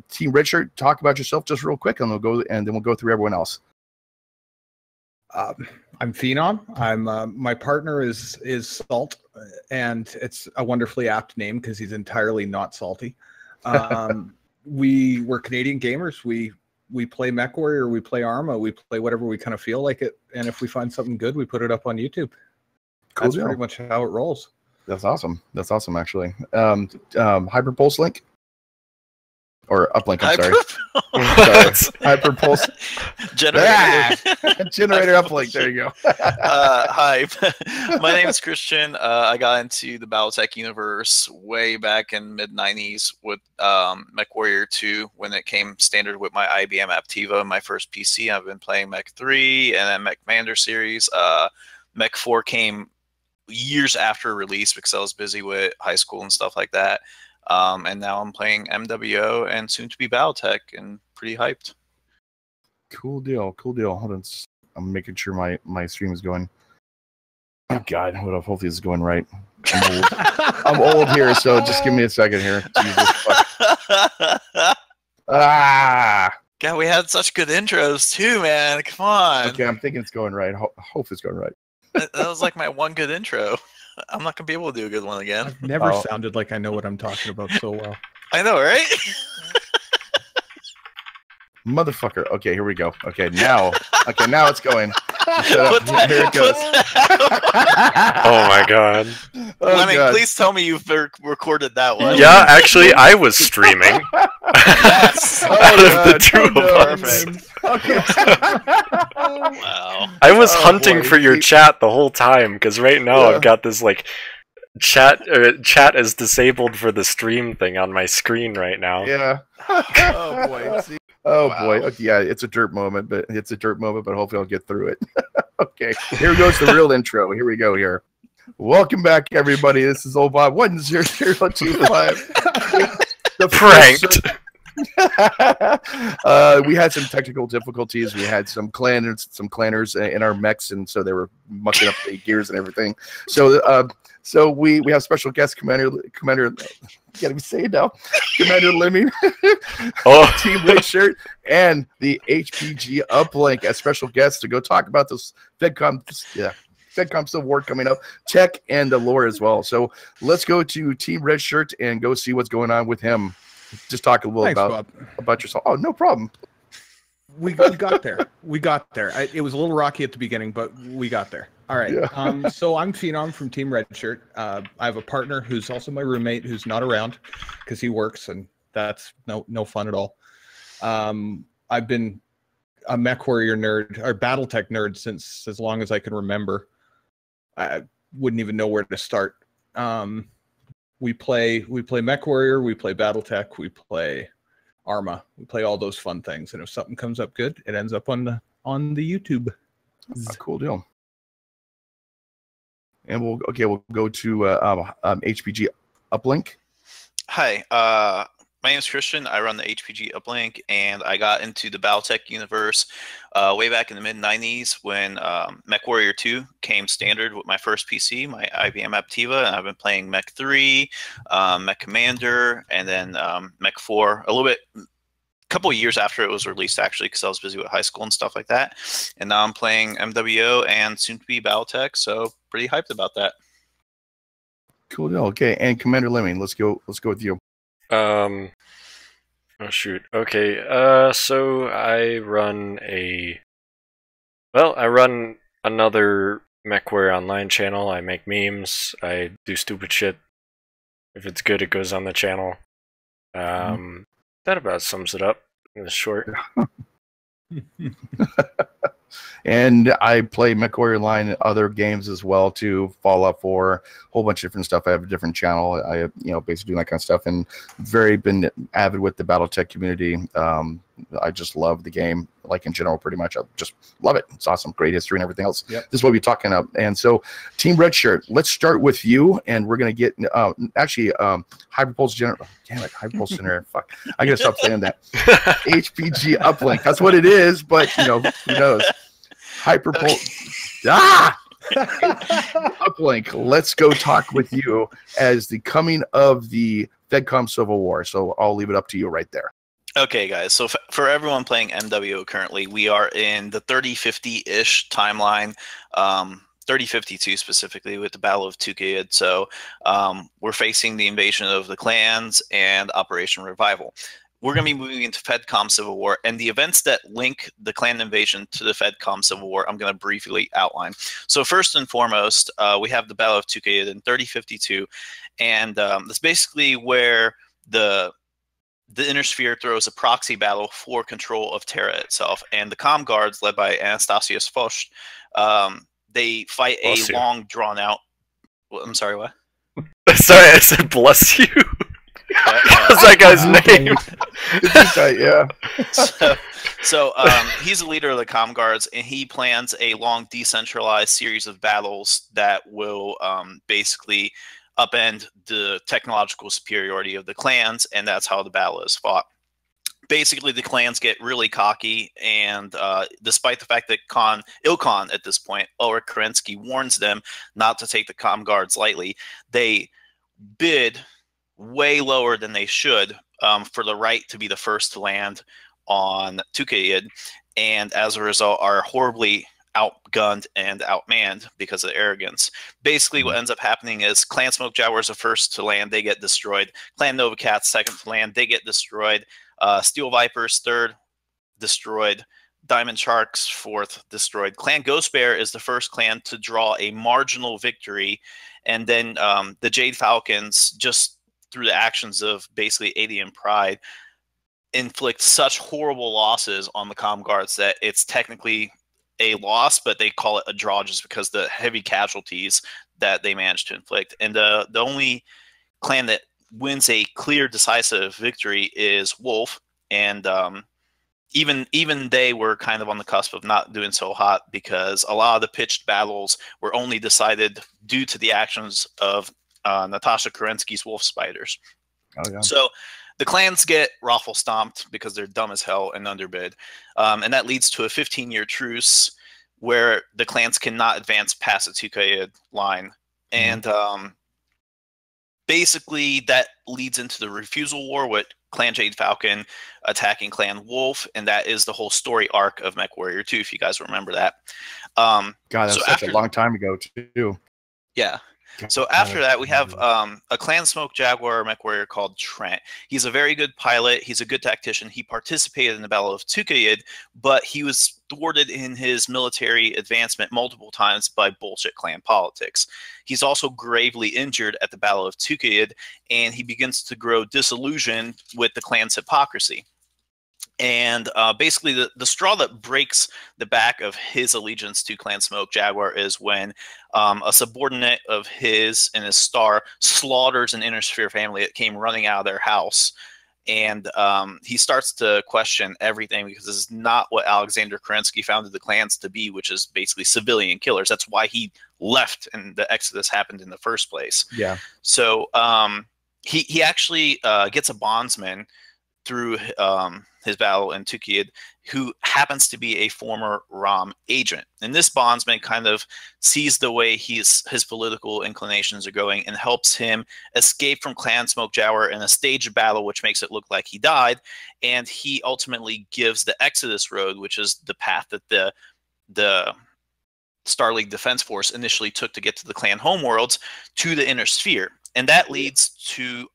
Team Redshirt, talk about yourself just real quick, and then we'll go through everyone else. I'm Phenom. I'm my partner is Salt, and it's a wonderfully apt name because he's entirely not salty. We're Canadian gamers. We play MechWarrior, we play Arma, we play whatever we kind of feel like it, and if we find something good, we put it up on YouTube. Cool. That's pretty much how it rolls. That's awesome. That's awesome, actually. Hyperpulse link. Or uplink, I'm sorry. Hyperpulse. Generator uplink. There you go. Hi, my name is Christian. I got into the BattleTech universe way back in mid-90s with MechWarrior 2 when it came standard with my IBM Aptiva, my first PC. I've been playing Mech 3 and then Mech Commander series. Mech 4 came years after release because I was busy with high school and stuff like that. And now I'm playing MWO and soon to be BattleTech and pretty hyped. Cool deal. Hold on. I'm making sure my stream is going. Oh God, hopefully this is going right. I'm old here, so just give me a second here. Jesus fuck. God, we had such good intros too, man. Come on. Okay, I'm thinking it's going right. Hope it's going right. That was like my one good intro. I'm not gonna be able to do a good one again. I've never sounded like I know what I'm talking about so well. I know, right? Motherfucker. Okay, here we go. Okay, now it's going. Here it goes. Oh my God. Fleming, please tell me you've recorded that one. Yeah, actually, I was streaming. Yes. Out of the two of us. Okay. Wow. I was hunting for your chat the whole time because right now I've got this like chat is disabled for the stream thing on my screen right now. Yeah. Oh boy. See? Oh boy. Okay, yeah, it's a derp moment, but hopefully I'll get through it. Okay. Here goes the real intro. Here we go here. Welcome back, everybody. This is Obob 10025. The pranked. We had some technical difficulties. We had some clanners in our mechs, and so they were mucking up the gears and everything. So we have special guest Commander. Can't even say it now. Commander Lemmy, Team Redshirt, and the HPG uplink as special guests to go talk about this FedCom Civil War coming up, tech and the lore as well. So let's go to Team Redshirt and go see what's going on with him. Just talk a little about yourself. Oh, no problem. We got there. It was a little rocky at the beginning, but we got there. All right. Yeah. So I'm Phenom from Team Redshirt. I have a partner who's also my roommate who's not around because he works, and that's no fun at all. I've been a MechWarrior nerd or BattleTech nerd since as long as I can remember. I wouldn't even know where to start. We play MechWarrior, we play BattleTech, we play Arma, we play all those fun things, and if something comes up good, it ends up on the YouTube. Cool deal. And we'll go to HPG uplink. Hi, my name is Christian. I run the HPG uplink, and I got into the BattleTech universe way back in the mid-90s when MechWarrior 2 came standard with my first PC, my IBM Aptiva, and I've been playing Mech 3, Mech Commander, and then Mech 4 a couple of years after it was released, actually, because I was busy with high school and stuff like that. And now I'm playing MWO and soon-to-be BattleTech, so pretty hyped about that. Cool deal. Okay, and Commander Lemming, let's go with you. Oh shoot. Okay. So I run another MechWarrior online channel. I make memes. I do stupid shit. If it's good, it goes on the channel. That about sums it up in the short. And I play MechWarrior line and other games as well too. Fallout 4, a whole bunch of different stuff. I have a different channel. I basically do that kind of stuff, and been avid with the BattleTech community. I just love the game, like in general, pretty much. I just love it. It's awesome, great history and everything else. Yep. This is what we're talking about. And so, Team Redshirt, let's start with you, and we're gonna get Hyperpulse General. Damn it, Hyperpulse Center. Fuck, I gotta stop saying that. HPG uplink. That's what it is, but who knows? Hyperpulse. Uplink. Let's go talk with you as the coming of the FedCom Civil War. So I'll leave it up to you right there. Okay, guys. So for everyone playing MWO currently, we are in the 3050-ish timeline, 3052 specifically, with the Battle of Tukayid. So we're facing the invasion of the clans and Operation Revival. We're going to be moving into FedCom Civil War, and the events that link the clan invasion to the FedCom Civil War, I'm going to briefly outline. So first and foremost, we have the Battle of Tukayid in 3052, and that's basically where the Inner Sphere throws a proxy battle for control of Terra itself, and the Comm Guards, led by Anastasius Foch, they fight a long, drawn-out. Well, I'm sorry, what? Sorry, I said bless you. What's that guy's name? Yeah. So he's the leader of the Comm Guards, and he plans a long, decentralized series of battles that will basically upend the technological superiority of the clans, and that's how the battle is fought. Basically, the clans get really cocky, and despite the fact that Ilkhan at this point, Ulrich Kerensky, warns them not to take the Comm Guards lightly, they bid way lower than they should for the right to be the first to land on Tukayid, and as a result are horribly outgunned and outmanned because of arrogance. Basically, what ends up happening is Clan Smoke Jaguars are first to land, they get destroyed. Clan Nova Cats second to land, they get destroyed. Steel Vipers third, destroyed. Diamond Sharks fourth, destroyed. Clan Ghost Bear is the first clan to draw a marginal victory, and then the Jade Falcons, just through the actions of basically alien pride, inflict such horrible losses on the Comm Guards that it's technically a loss, but they call it a draw just because the heavy casualties that they managed to inflict. And the only clan that wins a clear, decisive victory is Wolf, and even they were kind of on the cusp of not doing so hot because a lot of the pitched battles were only decided due to the actions of Natasha Kerensky's Wolf Spiders. Oh, yeah. So the clans get raffle stomped because they're dumb as hell and underbid. And that leads to a 15-year truce where the clans cannot advance past the Tukayid line. And basically that leads into the refusal war with Clan Jade Falcon attacking Clan Wolf. And that is the whole story arc of MechWarrior 2, if you guys remember that. God, that's such a long time ago, too. Yeah. So after that, we have a Clan Smoke Jaguar mech warrior called Trent. He's a very good pilot. He's a good tactician. He participated in the Battle of Tukayid, but he was thwarted in his military advancement multiple times by bullshit clan politics. He's also gravely injured at the Battle of Tukayid, and he begins to grow disillusioned with the clan's hypocrisy. And basically, the straw that breaks the back of his allegiance to Clan Smoke Jaguar is when a subordinate of his and his star slaughters an Inner Sphere family that came running out of their house. And he starts to question everything because this is not what Alexander Kerensky founded the clans to be, which is basically civilian killers. That's why he left and the Exodus happened in the first place. Yeah. So he actually gets a bondsman through his battle in Tukayid, who happens to be a former ROM agent. And this bondsman kind of sees the way his political inclinations are going and helps him escape from Clan Smoke Jaguar in a staged battle, which makes it look like he died. And he ultimately gives the Exodus Road, which is the path that the Star League Defense Force initially took to get to the clan homeworlds, to the Inner Sphere. And that leads to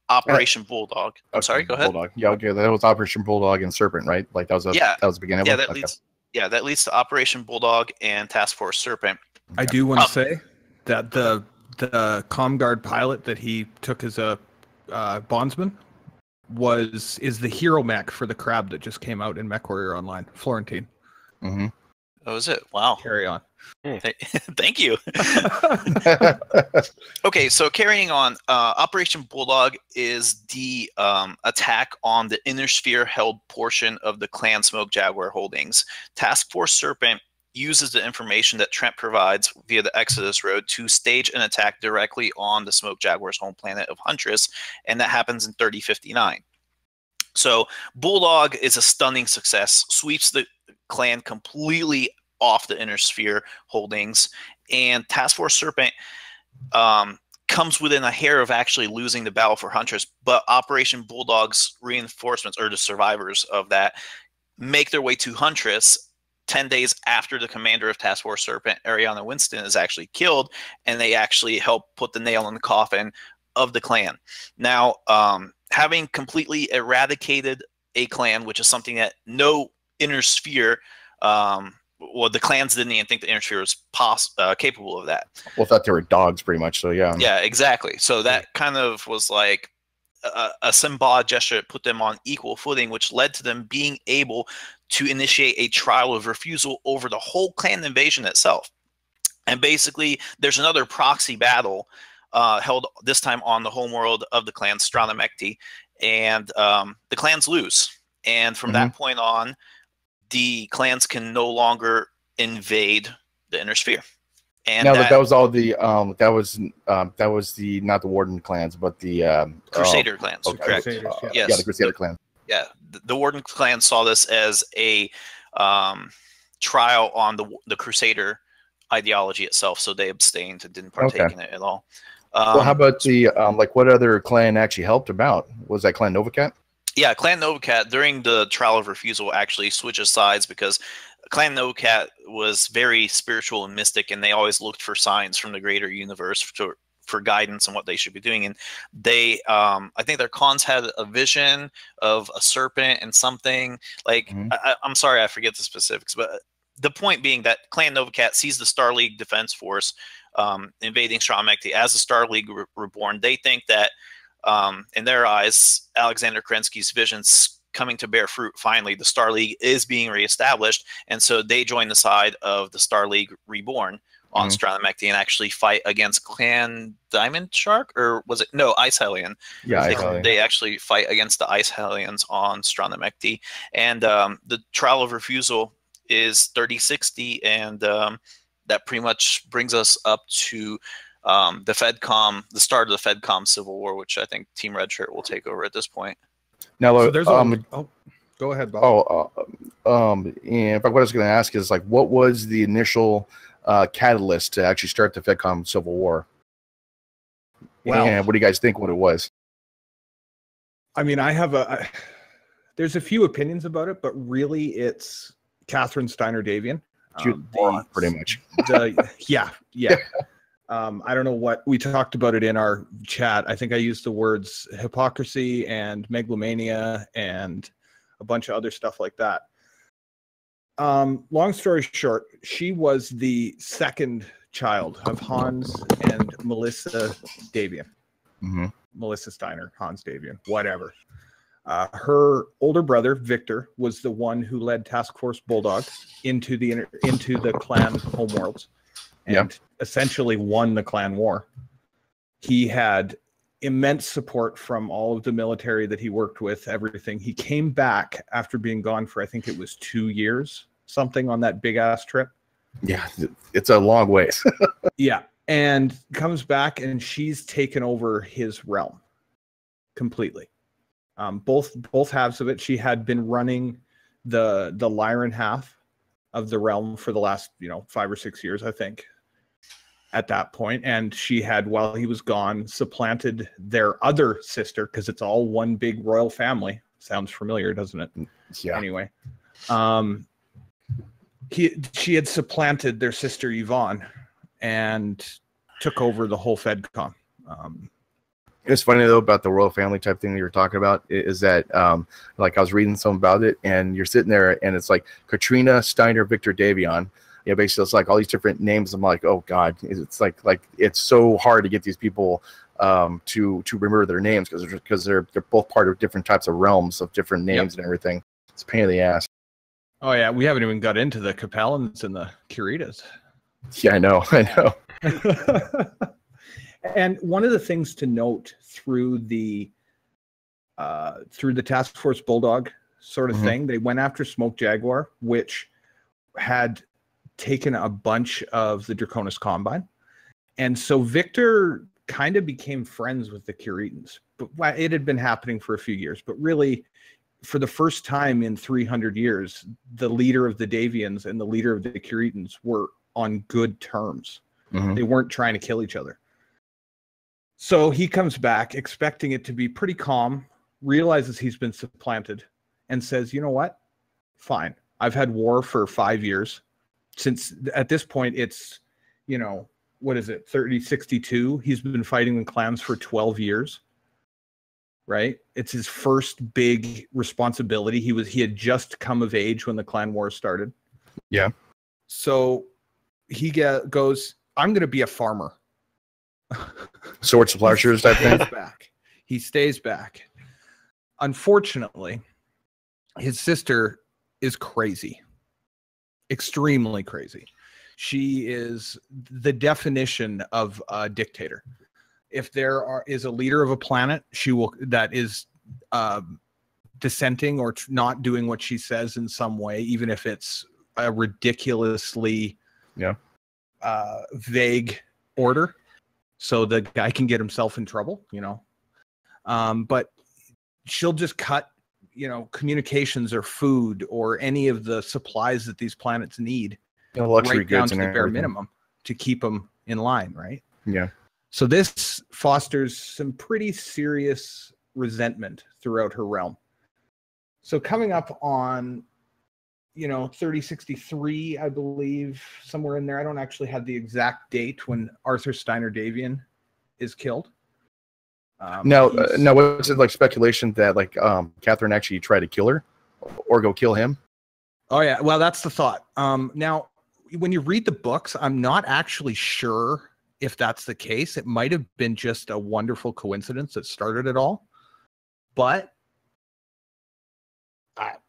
Operation Bulldog. I'm sorry, go ahead. Bulldog. Yeah, okay, that was Operation Bulldog and Serpent, right? Like that was that was the beginning of it. That leads to Operation Bulldog and Task Force Serpent. I do want to say that the Comm Guard pilot that he took as a bondsman is the hero mech for the crab that just came out in MechWarrior Online, Florentine. Mm-hmm. Oh, is it? Wow. Carry on. Thank you. Okay, so carrying on, Operation Bulldog is the attack on the Inner Sphere held portion of the Clan Smoke Jaguar holdings. Task Force Serpent uses the information that Trent provides via the Exodus Road to stage an attack directly on the Smoke Jaguar's home planet of Huntress, and that happens in 3059. So Bulldog is a stunning success, sweeps the clan completely off the Inner Sphere holdings, and Task Force Serpent comes within a hair of actually losing the battle for Huntress, but Operation Bulldog's reinforcements, or the survivors of that, make their way to Huntress 10 days after the commander of Task Force Serpent, Ariana Winston, is actually killed, and they actually help put the nail in the coffin of the clan. Now, having completely eradicated a clan, which is something that no inner sphere, well, the clans didn't even think the inner sphere was capable of that. Well, thought they were dogs, pretty much. So yeah. Yeah, exactly. So that kind of was like a symbolic gesture that put them on equal footing, which led to them being able to initiate a trial of refusal over the whole clan invasion itself. And basically, there's another proxy battle held this time on the homeworld of the clan, Stranamekti, and the clans lose. And from that point on, the clans can no longer invade the inner sphere. And now that was all the that was the, not the Warden clans, but the Crusader clans. Okay. Correct. Crusaders, yeah. Yes. Yeah, the Crusader clan. Yeah, the Warden clan saw this as a trial on the Crusader ideology itself, so they abstained and didn't partake in it at all. Well, how about the like, what other clan actually helped about? Was that Clan Novacat? Yeah, Clan Novacat during the trial of refusal actually switches sides, because Clan Novacat was very spiritual and mystic, and they always looked for signs from the greater universe for guidance on what they should be doing. And they, I think their cons had a vision of a serpent and something like, I'm sorry, I forget the specifics, but the point being that Clan Novacat sees the Star League Defense Force invading Stranamekti as the Star League reborn. They think that, in their eyes, Alexander Kerensky's vision's coming to bear fruit. Finally, the Star League is being reestablished, and so they join the side of the Star League reborn on Stranamekti and actually fight against Clan Diamond Shark, or was it Ice Hellion? Yeah, they actually fight against the Ice Hellions on Stranamekti, and the trial of refusal is 3060, and that pretty much brings us up to the FedCom, the start of the FedCom Civil War, which I think Team Redshirt will take over at this point. Now, so there's go ahead, Bob. And in fact, what I was going to ask is, like, what was the initial catalyst to actually start the FedCom Civil War? Well, and what do you guys think what it was? I mean, there's a few opinions about it, but really it's Catherine Steiner Davian. Pretty much. Yeah. I don't know what we talked about it in our chat. I think I used the words hypocrisy and megalomania and a bunch of other stuff like that. Long story short, she was the second child of Hans and Melissa Davian. Melissa Steiner, Hans Davian, whatever. Her older brother, Victor, was the one who led Task Force Bulldog into the clan homeworlds and essentially won the clan war. He had immense support from all of the military that he worked with, everything. He came back after being gone for, I think it was 2 years, something, on that big ass trip. Yeah, it's a long ways. Yeah, and comes back, and she's taken over his realm completely. Both halves of it. She had been running the Lyran half of the realm for the last 5 or 6 years, I think, at that point. And she had, while he was gone, supplanted their other sister, because it's all one big royal family. Sounds familiar, doesn't it? Yeah. Anyway, she had supplanted their sister Yvonne and took over the whole FedCom. It's funny though about the royal family type thing that you're talking about is that like, I was reading some about it, and you're sitting there and it's like Katrina, Steiner, Victor, Davion. Yeah, basically it's like all these different names. I'm like, oh God, it's like it's so hard to get these people to remember their names, because they're both part of different types of realms of different names and everything. It's a pain in the ass. Oh yeah, we haven't even got into the Capellans and the Curitas. Yeah, I know. And one of the things to note through the Task Force Bulldog sort of thing, they went after Smoke Jaguar, which had taken a bunch of the Draconis Combine. And so Victor kind of became friends with the Curitans. But it had been happening for a few years. But really, for the first time in 300 years, the leader of the Davians and the leader of the Curitans were on good terms. They weren't trying to kill each other. So he comes back expecting it to be pretty calm, realizes he's been supplanted, and says, you know what? Fine. I've had war for 5 years. Since at this point, it's, you know, what is it, 3062? He's been fighting the clans for 12 years, right? It's his first big responsibility. He had just come of age when the clan war started. Yeah. So he goes, I'm going to be a farmer. Swords to plowshares type thing. He stays back. Unfortunately, his sister is crazy. Extremely crazy. She is the definition of a dictator. If there is a leader of a planet, that is dissenting or not doing what she says in some way, even if it's a ridiculously vague order, so the guy can get himself in trouble, you know. But she'll just cut, you know, communications or food or any of the supplies that these planets need, luxury right down goods to the and bare everything. minimum to keep them in line, right? Yeah. So this fosters some pretty serious resentment throughout her realm. So coming up on, you know, 3063, I believe, somewhere in there. I don't actually have the exact date when Arthur Steiner Davian is killed. Now, was it like speculation that like Catherine actually tried to kill her or go kill him? Oh yeah, well that's the thought. Now, when you read the books, I'm not actually sure if that's the case. It might have been just a wonderful coincidence that started it all, but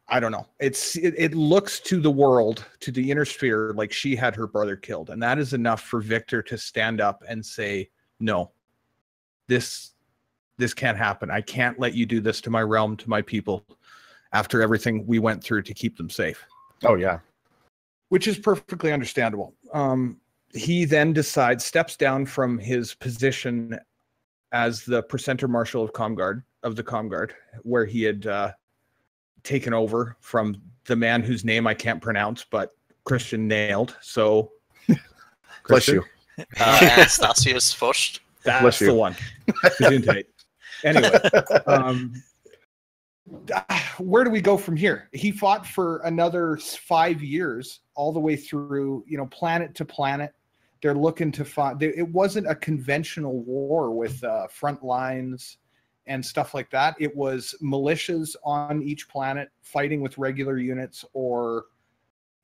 I don't know. It looks to the world, to the inner sphere, like she had her brother killed, and that is enough for Victor to stand up and say, "No, this can't happen. I can't let you do this to my realm, to my people, after everything we went through to keep them safe." Oh yeah, which is perfectly understandable. He then steps down from his position as the Precenter Marshal of the Comguard, where he had taken over from the man whose name I can't pronounce, but Christian nailed. So, bless you. Anastasius Fosht. That's the one. Anyway, where do we go from here? He fought for another 5 years, all the way through, you know, planet to planet. They're looking to find. It wasn't a conventional war with front lines and stuff like that. It was militias on each planet fighting with regular units or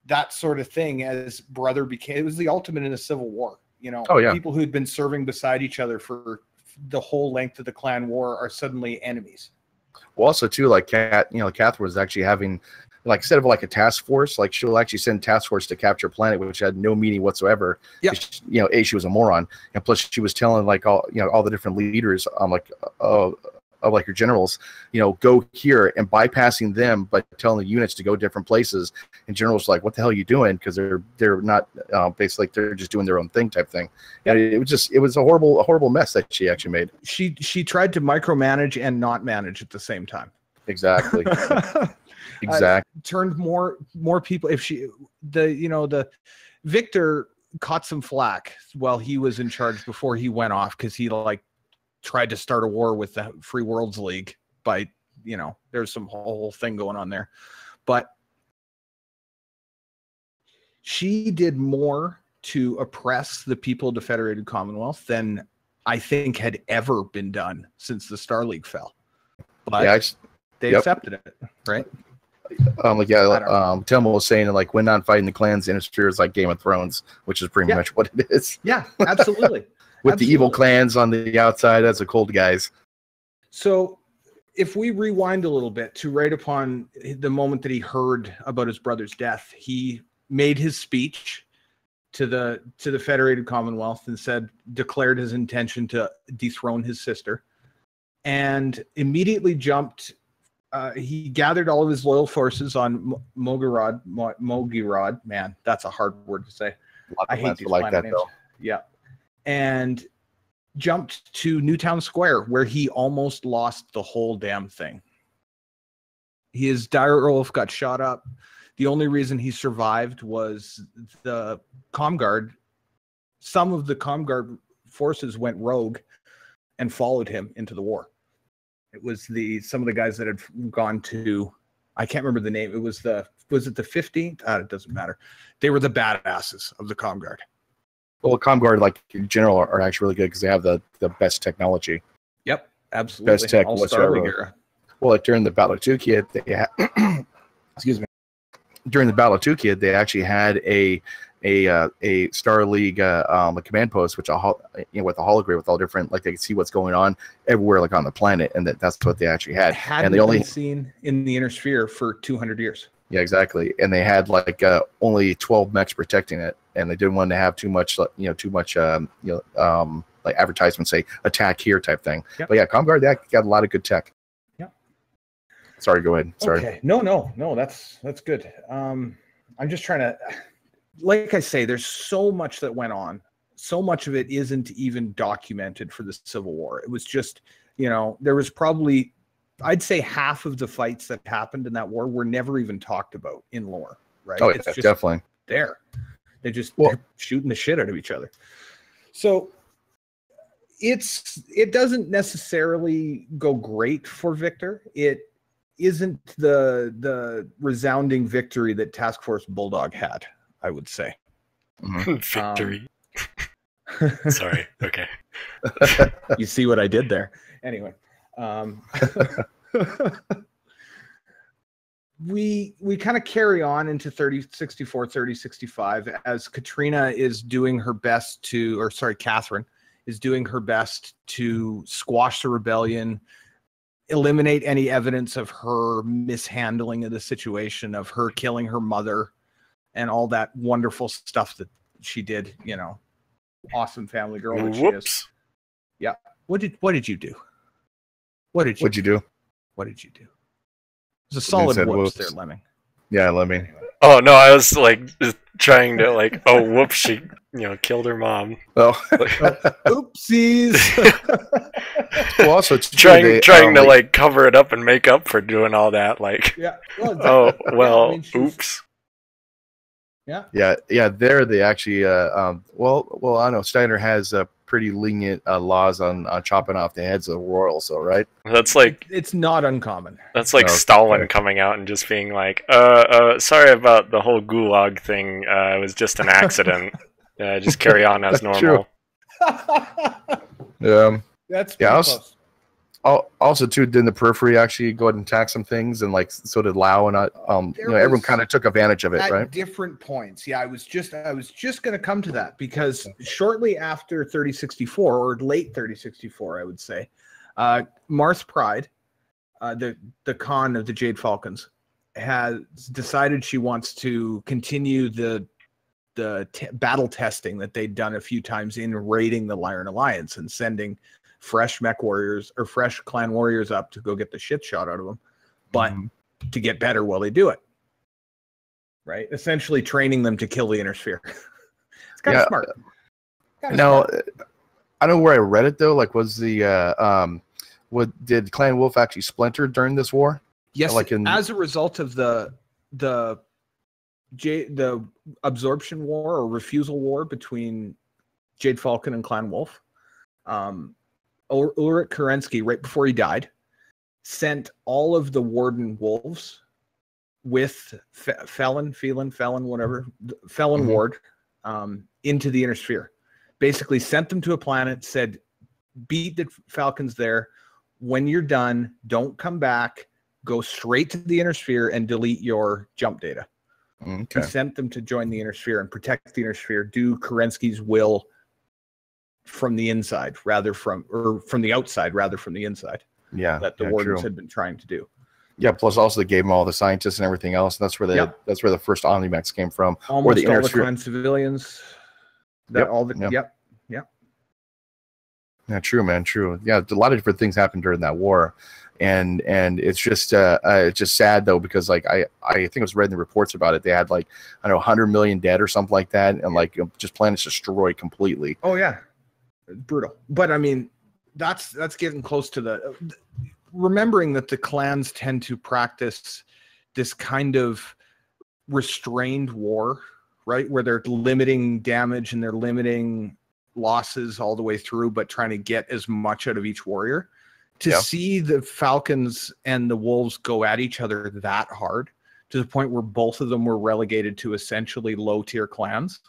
that sort of thing. As brother became, it was the ultimate in a civil war. You know, people who'd been serving beside each other for the whole length of the clan war are suddenly enemies. Well, also too, like Catherine was actually having, like, instead of like a task force, like she'll actually send task force to capture a planet, which had no meaning whatsoever. Yeah. You know, she was a moron, and plus she was telling like all the different leaders, of like your generals, you know, go here, and bypassing them, but telling the units to go different places. And generals like, what the hell are you doing? Because they're not basically like they're just doing their own thing type thing. Yeah. And it was a horrible mess that she actually made. She tried to micromanage and not manage at the same time. Exactly. Exactly. Turned more people. If the Victor caught some flack while he was in charge before he went off, because he like tried to start a war with the Free Worlds League by, you know, there's some whole thing going on there, but she did more to oppress the people of the Federated Commonwealth than I think had ever been done since the Star League fell. But they accepted it, right? Tim was saying, like, when not fighting the clans, interfere is like Game of Thrones, which is pretty much what it is. Yeah, absolutely. With the evil clans on the outside as the cold guys. So if we rewind a little bit to right upon the moment that he heard about his brother's death, he made his speech to the Federated Commonwealth and declared his intention to dethrone his sister, and immediately jumped. He gathered all of his loyal forces on Mogirad. Man, that's a hard word to say. I hate these like that names. Though. Yeah. And jumped to Newtown Square, where he almost lost the whole damn thing. His dire wolf got shot up. The only reason he survived was the Comguard. Some of the Comguard forces went rogue and followed him into the war. It was some of the guys that had gone to, I can't remember the name. Was it the 15th? It doesn't matter. They were the badasses of the Comm Guard. Well, Comm Guard, like in general, are actually really good because they have the best technology. Yep, absolutely. Best tech All whatsoever. Starlink era. Well, like during the Battle of Tukid, they had, excuse me. During the Battle of Tukid, they actually had a Star League a command post, which with a hologram with all different, like they could see what's going on everywhere, like on the planet, and that's what they actually had. And they only been seen in the inner sphere for 200 years. Yeah, exactly. And they had like only 12 mechs protecting it, and they didn't want to have too much, like advertisements say attack here type thing. Yep. But yeah, Comm Guard, that got a lot of good tech. Yep. Sorry, go ahead. Sorry. Okay. No, that's good. I'm just trying to, like I say, there's so much that went on. So much of it isn't even documented for the Civil War. It was just, there was probably, I'd say half of the fights that happened in that war were never even talked about in lore, right? Oh, it's just definitely there. They're shooting the shit out of each other. So it doesn't necessarily go great for Victor. It isn't the resounding victory that Task Force Bulldog had, I would say. Victory. Sorry. Okay. You see what I did there. Anyway. We kind of carry on into 3064, 3065 as Katrina is doing her best Catherine is doing her best to squash the rebellion, eliminate any evidence of her mishandling of the situation, of her killing her mother, and all that wonderful stuff that she did. Awesome family girl that she is. Yeah. What did you do? What did you do? It was a solid whoops there, Lemming. Yeah, Lemming. Anyway. Oh no, I was like just trying to whoops, she killed her mom. Oh, oopsies. Well, also it's trying to cover it up and make up for doing all that. Yeah. Well, exactly. Oops. Yeah. There they actually I know Steiner has pretty lenient laws on chopping off the heads of royals, so right? That's it's not uncommon. That's Stalin coming out and just being like, sorry about the whole gulag thing. It was just an accident. Just carry on as normal. Yeah. That's close. Also, too, didn't the Periphery actually go ahead and attack some things, and so did Lao, and everyone kind of took advantage of it, right? At different points. Yeah, I was just going to come to that because shortly after 3064 or late 3064, I would say, Marth Pride, the Khan of the Jade Falcons, has decided she wants to continue the battle testing that they'd done a few times in raiding the Lyran Alliance and sending fresh mech warriors or fresh clan warriors up to go get the shit shot out of them, but to get better while they do it. Right? Essentially training them to kill the inner sphere. It's kind of smart. Now, I don't know where I read it though. Was the did Clan Wolf actually splinter during this war? Yes, as a result of the absorption war or refusal war between Jade Falcon and Clan Wolf. Ulrich Kerensky, right before he died, sent all of the Warden Wolves with Felon Ward into the inner sphere. Basically sent them to a planet, said, beat the Falcons there. When you're done, don't come back. Go straight to the inner sphere and delete your jump data. Okay. He sent them to join the inner sphere and protect the inner sphere, do Kerensky's will from the inside from the outside rather from the inside. Yeah, that the Wardens had been trying to do. Yeah, plus also they gave them all the scientists and everything else. And that's where that's where the first Omnimax came from. Almost or the all the clan civilians. Yeah, true, man, true. Yeah, a lot of different things happened during that war, and it's just sad though because I think I was reading the reports about it. They had 100 million dead or something like that, and just planets destroyed completely. Oh yeah. Brutal. But I mean, that's getting close to remembering that the clans tend to practice this kind of restrained war, right? Where they're limiting damage and they're limiting losses all the way through, but trying to get as much out of each warrior. To see the Falcons and the Wolves go at each other that hard, to the point where both of them were relegated to essentially low-tier clans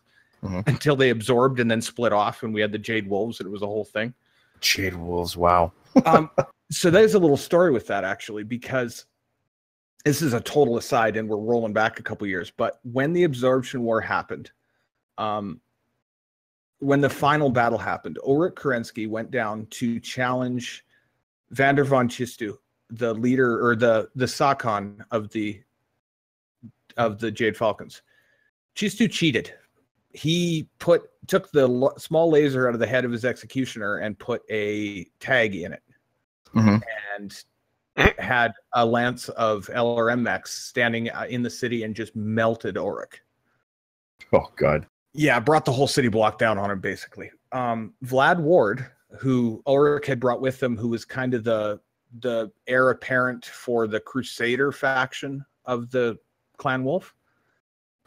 until they absorbed and then split off, and we had the Jade Wolves, and it was a whole thing. Jade Wolves, wow. So there's a little story with that, actually, because this is a total aside, and we're rolling back a couple years, but when the Absorption War happened, when the final battle happened, Ulrich Kerensky went down to challenge Vander von Chistu, the leader or the Sakon of the Jade Falcons. Chistu cheated. He took the small laser out of the head of his executioner and put a tag in it, and had a lance of LRM mechs standing in the city and just melted Ulrich. Oh God. Yeah, brought the whole city block down on him, basically. Vlad Ward, who Ulrich had brought with him, who was kind of the heir apparent for the Crusader faction of the Clan Wolf,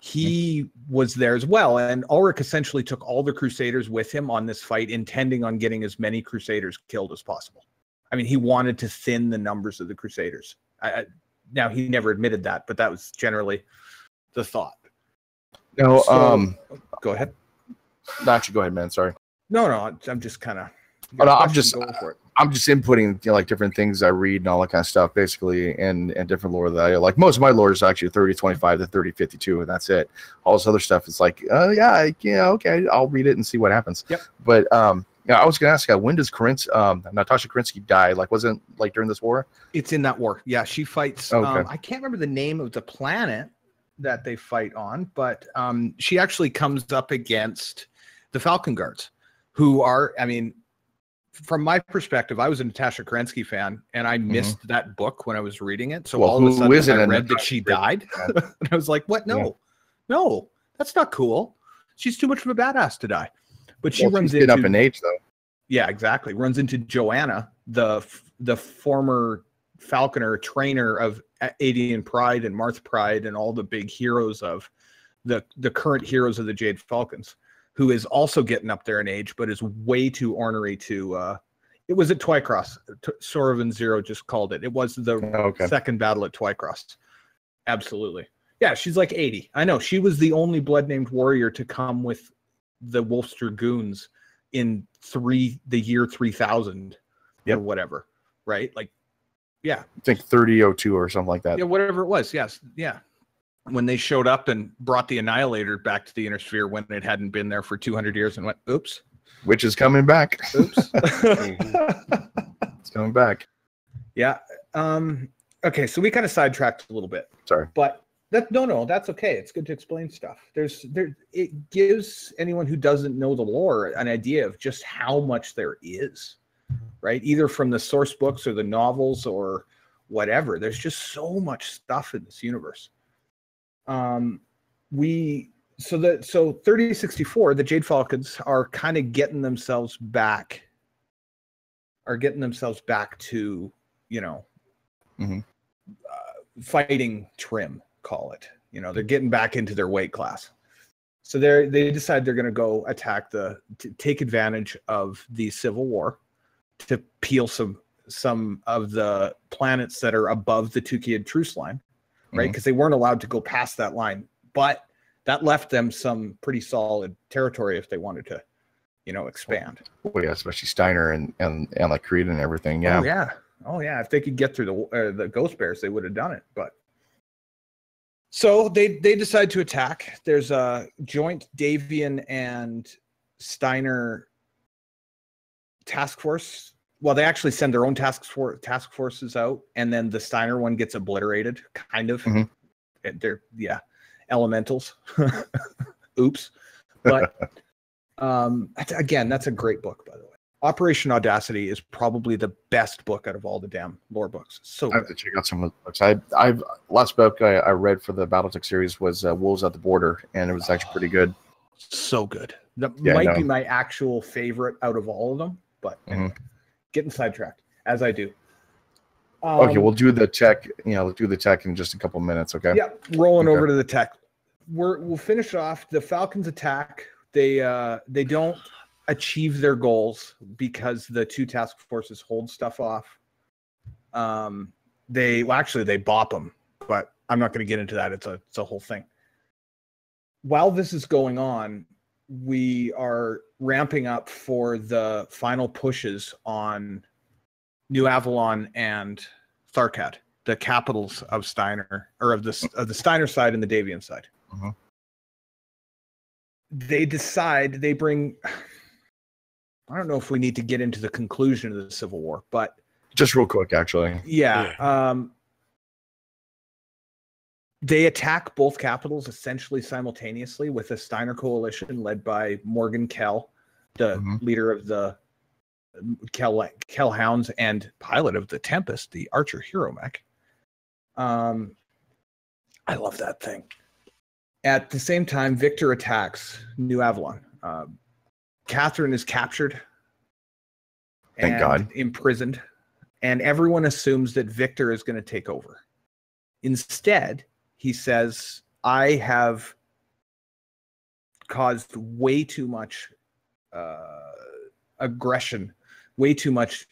he was there as well. And Ulrich essentially took all the Crusaders with him on this fight, intending on getting as many Crusaders killed as possible. I mean, he wanted to thin the numbers of the Crusaders. Now, he never admitted that, but that was generally the thought. No, go ahead. No, actually, go ahead, man. Sorry. No, I'm just kind of. I'm just inputting like different things I read and all that kind of stuff, basically, and different lore that I like. Most of my lore is actually 3025 to 3052, and that's it. All this other stuff is like, okay, I'll read it and see what happens. Yep. But I was gonna ask, when does Natasha Kerensky die? Like, wasn't like during this war? It's in that war. Yeah, she fights. Okay. I can't remember the name of the planet that they fight on, but she actually comes up against the Falcon Guards, who are, I mean, from my perspective, I was a Natasha Kerensky fan, and I missed that book when I was reading it. So all of a sudden, I read that she died, and I was like, "What? No, that's not cool. She's too much of a badass to die." But she runs into up in age, though. Yeah, exactly. Runs into Joanna, the former Falconer trainer of Adian Pride and Marth Pride and all the big heroes of the current heroes of the Jade Falcons, who is also getting up there in age, but is way too ornery to. It was at Twycross. Sorovan Zero just called it. It was the second battle at Twycross. Absolutely. Yeah, she's like 80. I know. She was the only blood-named warrior to come with the Wolf's Dragoons in the year 3000 or whatever, right? Like, yeah. I think 3002 or something like that. Yeah, whatever it was. Yes. Yeah. When they showed up and brought the Annihilator back to the Inner Sphere when it hadn't been there for 200 years and went, oops. Which is coming back. Oops. It's coming back. Yeah. Okay, so we kind of sidetracked a little bit. Sorry. But that's okay. It's good to explain stuff. It gives anyone who doesn't know the lore an idea of just how much there is, right? Either from the source books or the novels or whatever. There's just so much stuff in this universe. So 3064, the Jade Falcons are kind of getting themselves back to, fighting trim, call it. They're getting back into their weight class. So they decide they're going to go attack to take advantage of the Civil War to peel some of the planets that are above the Tukiad truce line, right? Because they weren't allowed to go past that line, but that left them some pretty solid territory if they wanted to, expand. Oh yeah, especially Steiner and like Creed and everything. Yeah. Oh yeah. If they could get through the Ghost Bears, they would have done it. But so they decide to attack. There's a joint Davian and Steiner task force. Well, they actually send their own task forces out, and then the Steiner one gets obliterated, kind of. They're elementals. Oops. But again, that's a great book, by the way. Operation Audacity is probably the best book out of all the damn lore books. So I have to check out some of the books. I've last book I read for the BattleTech series was Wolves at the Border, and it was actually pretty good. So good. That might be my actual favorite out of all of them, but anyway, getting sidetracked as I do. Okay, we'll do the tech. We'll do the tech in just a couple minutes. Okay. Yeah, rolling over to the tech. We'll finish off the Falcons attack. They don't achieve their goals because the two task forces hold stuff off. They bop them, but I'm not going to get into that. It's a whole thing. While this is going on, we are ramping up for the final pushes on New Avalon and Tharkat, the capitals of Steiner, or of the Steiner side and the Davian side. Mm-hmm. They decide, they bring, I don't know if we need to get into the conclusion of the Civil War, but just real quick, actually. Yeah. They attack both capitals essentially simultaneously with a Steiner coalition led by Morgan Kell, the leader of the Kell Hounds and pilot of the Tempest, the Archer Hero mech. I love that thing. At the same time, Victor attacks New Avalon. Catherine is captured Thank God. imprisoned, and everyone assumes that Victor is going to take over. Instead, he says, I have caused way too much aggression, way too much.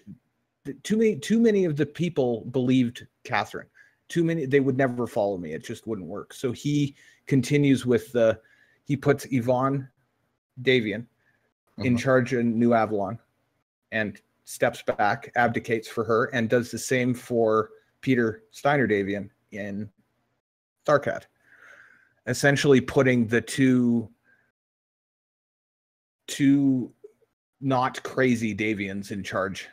Too many of the people believed Catherine. Too many, they would never follow me. It just wouldn't work. So he continues with he puts Yvonne Davian in charge in New Avalon and steps back, abdicates for her, and does the same for Peter Steiner Davian in Tharkat, essentially putting the two not crazy Davians in charge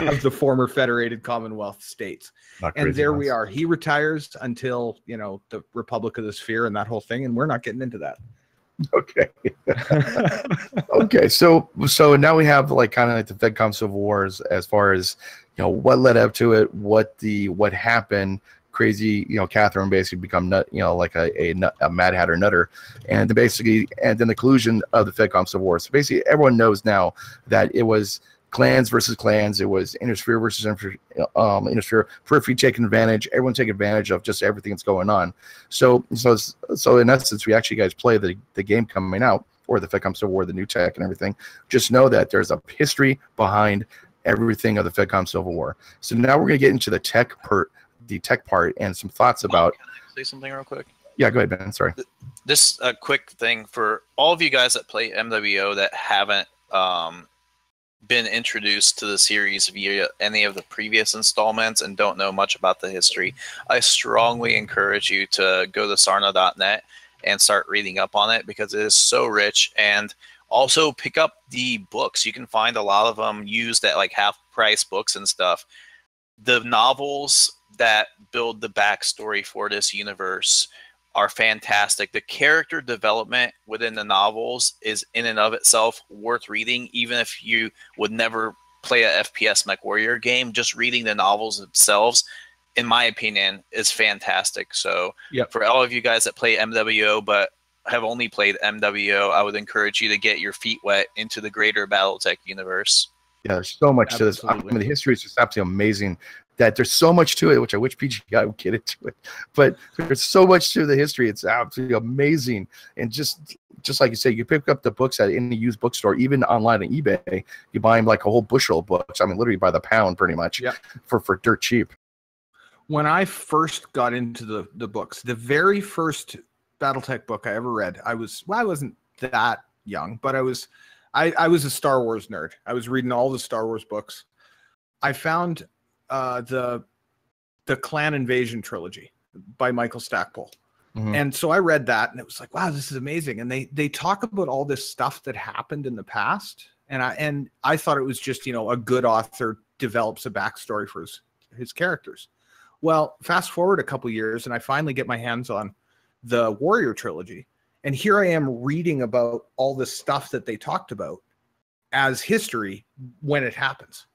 of the former Federated Commonwealth states. And there we are. He retires until, the Republic of the Sphere and that whole thing, and we're not getting into that. Okay. Okay. So now we have like kind of like the FedCom Civil Wars as far as, what led up to it, what happened. Crazy, Catherine basically become nut, like a Mad Hatter nutter, and then the collusion of the FedCom Civil War. So basically, everyone knows now that it was clans versus clans. It was Intersphere versus Intersphere. Periphery taking advantage. Everyone taking advantage of just everything that's going on. So in essence, we actually guys play the game coming out, or the FedCom Civil War, the new tech and everything. Just know that there's a history behind everything of the FedCom Civil War. So now we're gonna get into the tech part and some thoughts about. Can I say something real quick? Yeah, go ahead, Ben. Sorry. This a quick thing for all of you guys that play MWO that haven't been introduced to the series via any of the previous installments and don't know much about the history. I strongly encourage you to go to sarna.net and start reading up on it, because it is so rich. And also pick up the books. You can find a lot of them used at like half price books and stuff. The novels that build the backstory for this universe are fantastic. The character development within the novels is in and of itself worth reading, even if you would never play a FPS Mech Warrior game. Just reading the novels themselves, in my opinion, is fantastic. So for all of you guys that play MWO but have only played MWO, I would encourage you to get your feet wet into the greater BattleTech universe. Yeah, there's so much to this. I mean, the history is just absolutely amazing. That there's so much to it, which I wish PGI would get into it. But there's so much to the history. It's absolutely amazing. And just like you say, you pick up the books at any used bookstore, even online on eBay. You buy them like a whole bushel of books. I mean, literally by the pound, pretty much, for dirt cheap. When I first got into the books, the very first BattleTech book I ever read, I wasn't that young, but I was a Star Wars nerd. I was reading all the Star Wars books. I found the Clan Invasion trilogy by Michael Stackpole. And so I read that, and it was like, wow, this is amazing. And they talk about all this stuff that happened in the past, and I thought it was just, a good author develops a backstory for his characters. Well, fast forward a couple years, and I finally get my hands on the Warrior trilogy, and here I am reading about all the stuff that they talked about as history when it happens.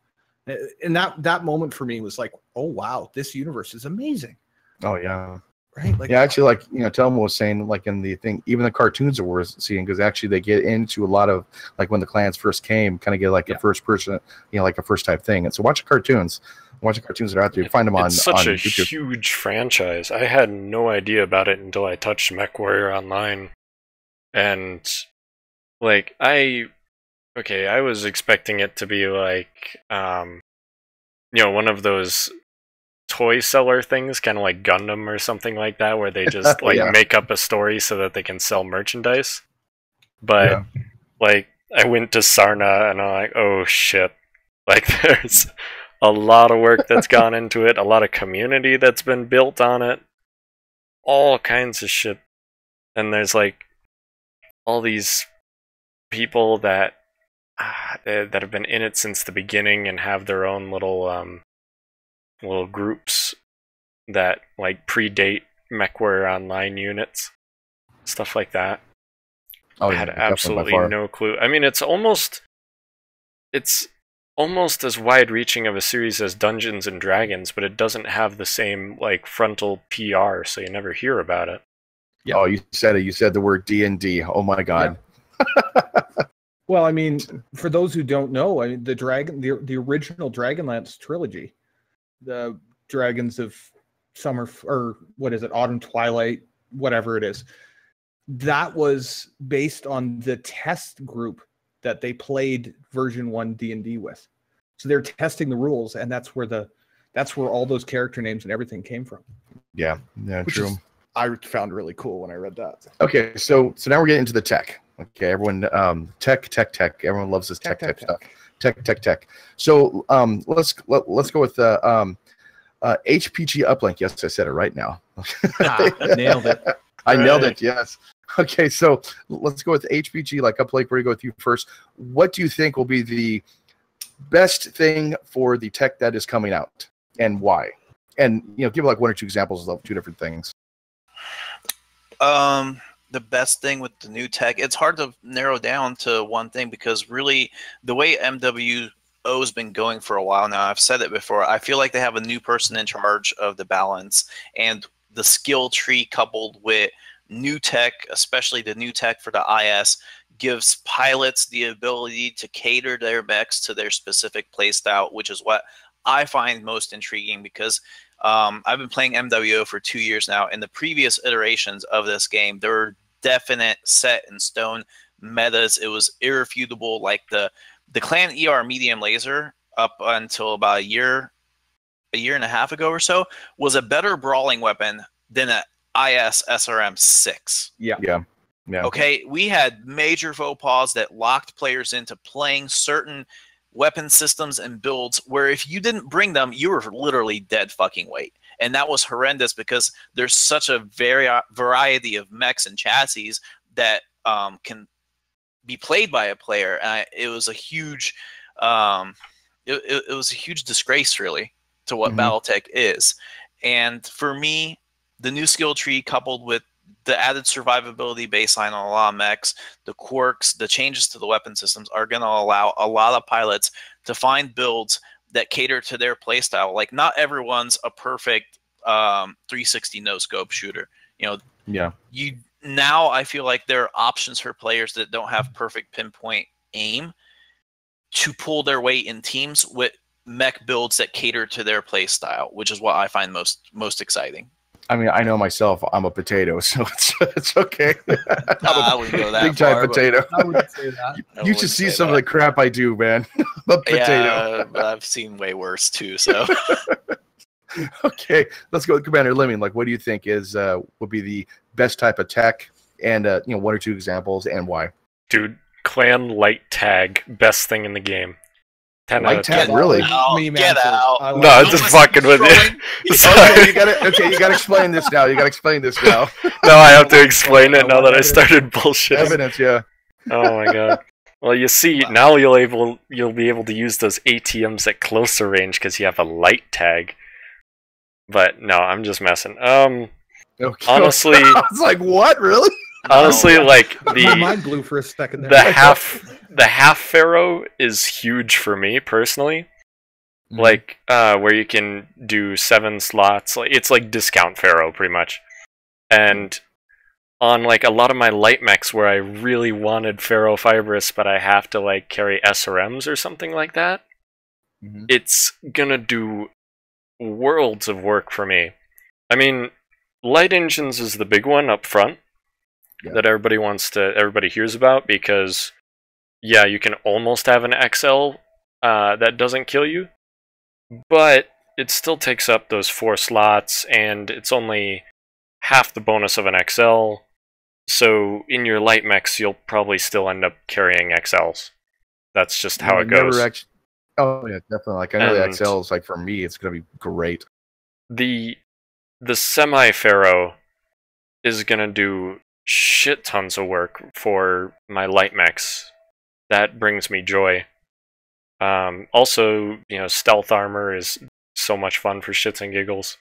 And that moment for me was like, oh wow, this universe is amazing. Oh yeah, right. Like, yeah, actually, like Telma was saying, like in the thing, even the cartoons are worth seeing, because actually they get into a lot of like when the clans first came, kind of get like a first person, like a first type thing. And so watch the cartoons that are out there. You find them on. It's such on a YouTube. huge franchise. I had no idea about it until I touched Mech Warrior Online, and like I Okay, I was expecting it to be like, one of those toy seller things, kind of like Gundam or something like that, where they just like make up a story so that they can sell merchandise. But like, I went to Sarna and I'm like, oh shit! Like, there's a lot of work that's gone into it, a lot of community that's been built on it, all kinds of shit, and there's like all these people that have been in it since the beginning and have their own little groups that like predate MechWarrior Online units, stuff like that. I had absolutely no clue. I mean, it's almost as wide-reaching of a series as Dungeons and Dragons, but it doesn't have the same like frontal PR, so you never hear about it. Yep. Oh, you said it. You said the word D&D. Oh my god. Yeah. Well, I mean, for those who don't know, I mean, the original Dragonlance trilogy, the Dragons of Summer, or what is it, Autumn, Twilight, whatever it is, that was based on the test group that they played version 1 D&D with. So they're testing the rules, and that's where all those character names and everything came from. Yeah, true. I found really cool when I read that. Okay, so now we're getting into the tech. Okay, everyone, tech. Everyone loves this tech stuff. Tech. So let's go with the HPG uplink. Yes, I said it right now. Nailed it. I nailed it. Yes. Okay, so let's go with HPG like uplink. We're gonna go with you first. What do you think will be the best thing for the tech that is coming out, and why? And give like 1 or 2 examples of 2 different things. The best thing with the new tech, it's hard to narrow down to one thing, because really the way MWO has been going for a while now, I've said it before, I feel like they have a new person in charge of the balance, and the skill tree coupled with new tech, especially the new tech for the IS, gives pilots the ability to cater their mechs to their specific playstyle, which is what I find most intriguing, because I've been playing MWO for 2 years now, and the previous iterations of this game, there were definite set in stone metas. It was irrefutable. Like the Clan ER medium laser up until about a year and a half ago or so was a better brawling weapon than an IS SRM 6. Yeah. Okay, we had major faux pas that locked players into playing certain weapon systems and builds where if you didn't bring them, you were literally dead fucking weight. And that was horrendous, because there's such a variety of mechs and chassis that can be played by a player. And it was a huge it was a huge disgrace, really, to what BattleTech is. And for me, the new skill tree coupled with the added survivability baseline on a lot of mechs, the quirks, the changes to the weapon systems are going to allow a lot of pilots to find builds that cater to their playstyle. Like, not everyone's a perfect 360 no-scope shooter. Now I feel like there are options for players that don't have perfect pinpoint aim to pull their weight in teams with mech builds that cater to their playstyle, which is what I find most exciting. I mean, I know myself, I'm a potato, so it's okay. I wouldn't go that big time potato. I wouldn't say that. You should see some of the crap I do, man. I'm a potato. Yeah, but I've seen way worse too. So okay, let's go with Commander Lemming. Like, what do you think would be the best type of tech, and 1 or 2 examples, and why? Dude, Clan Light Tag, best thing in the game. 10 Light tag, really? Get out. No, I'm just fucking with you. Okay, you gotta explain this now. No, I have to explain it now that I started bullshitting. Evidence, yeah. Oh my god. Well, you see, now you'll be able to use those ATMs at closer range because you have a light tag. But no, I'm just messing. Okay. Honestly, I was like, what, really? Honestly, like my mind blew for a second there. The half pharaoh is huge for me personally. Like where you can do 7 slots. Like, it's like discount pharaoh pretty much. And on like a lot of my light mechs where I really wanted pharaoh fibrous, but I have to like carry SRMs or something like that, it's gonna do worlds of work for me. I mean, light engines is the big one up front that everybody hears about, because yeah, you can almost have an XL that doesn't kill you, but it still takes up those 4 slots, and it's only half the bonus of an XL. So in your light mechs, you'll probably still end up carrying XLs. That's just how it goes. Oh yeah, definitely. Like I know the XLs. Like for me, it's gonna be great. The semi-pharaoh is gonna do shit tons of work for my light mechs. That brings me joy. Also, you know, stealth armor is so much fun for shits and giggles.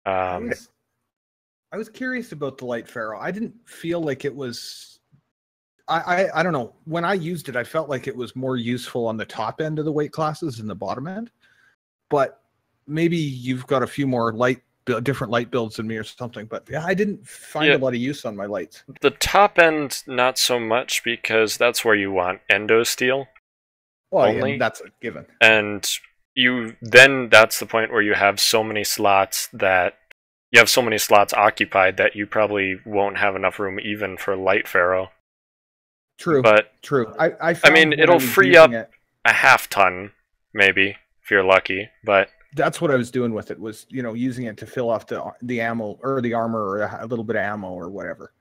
I was curious about the light pharaoh. I didn't feel like it was. I don't know. When I used it, I felt like it was more useful on the top end of the weight classes than the bottom end. But maybe you've got a few more different light builds than me or something. But yeah, I didn't find a lot of use on my lights. The top end, not so much, because that's where you want endo steel. Well, only. Yeah, that's a given. And that's the point where you have so many slots occupied that you probably won't have enough room even for light pharaoh. True. But true. I mean, it'll free up a half ton, maybe, if you're lucky. But that's what I was doing with it, was, you know, using it to fill off the ammo or the armor or a little bit of ammo or whatever.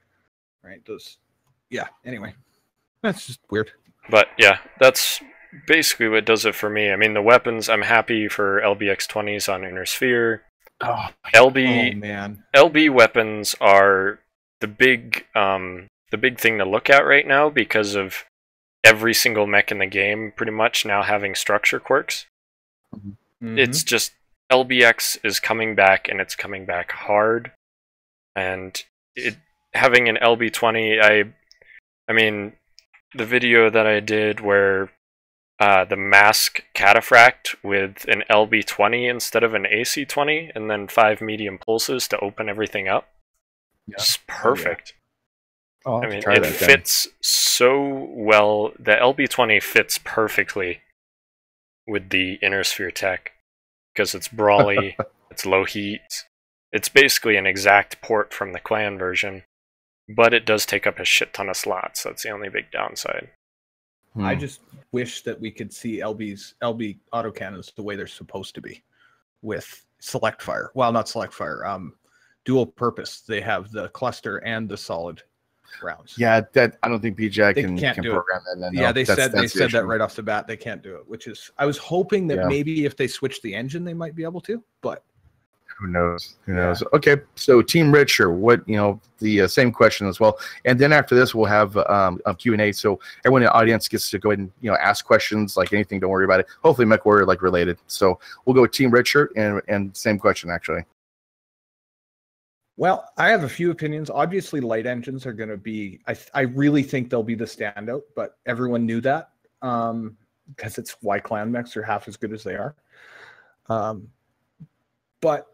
Right? Anyway. That's just weird. But yeah, that's basically what does it for me. I mean, the weapons, I'm happy for LBX-20s on Inner Sphere. LB weapons are the big thing to look at right now because of every single mech in the game pretty much now having structure quirks. Mm-hmm. It's just LBX is coming back, and it's coming back hard. And having an LB20, I mean, the video that I did where the mask cataphract with an LB20 instead of an AC20, and then 5 medium pulses to open everything up. Yeah. It's perfect. Oh, yeah. I mean, it fits so well. The LB20 fits perfectly with the Inner Sphere tech because it's brawly, it's low heat. It's basically an exact port from the clan version, but it does take up a shit ton of slots. That's the only big downside. I just wish that we could see LB autocannons the way they're supposed to be, with select fire. Well, not select fire. Dual purpose. They have the cluster and the solid rounds. Yeah, that I don't think PJ can program that. No, yeah, they said that right off the bat. They can't do it. Which is, I was hoping that maybe if they switch the engine, they might be able to. But who knows? Who knows? Okay, so Team Richer, what, you know, the same question as well, and then after this we'll have a Q&A, so everyone in the audience gets to go ahead and, you know, ask questions, like anything. Don't worry about it. Hopefully MechWarrior like related. So we'll go with Team Richer and same question actually. Well, I have a few opinions. Obviously, light engines are going to be. I really think they'll be the standout, but everyone knew that because it's why clan mechs are half as good as they are. But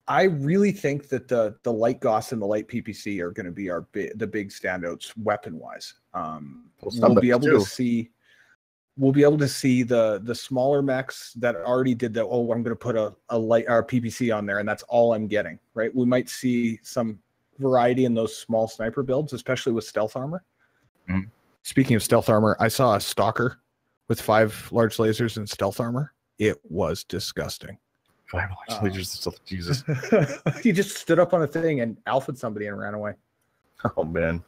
I really think that the light Gauss and the light PPC are going to be the big standouts weapon wise. We'll be able to see the smaller mechs that already did that. Oh, I'm going to put a light or PPC on there, and that's all I'm getting. Right? We might see some variety in those small sniper builds, especially with stealth armor. Mm-hmm. Speaking of stealth armor, I saw a stalker with 5 large lasers and stealth armor. It was disgusting. 5 large lasers, Jesus! He just stood up on a thing and alphaed somebody and ran away. Oh man!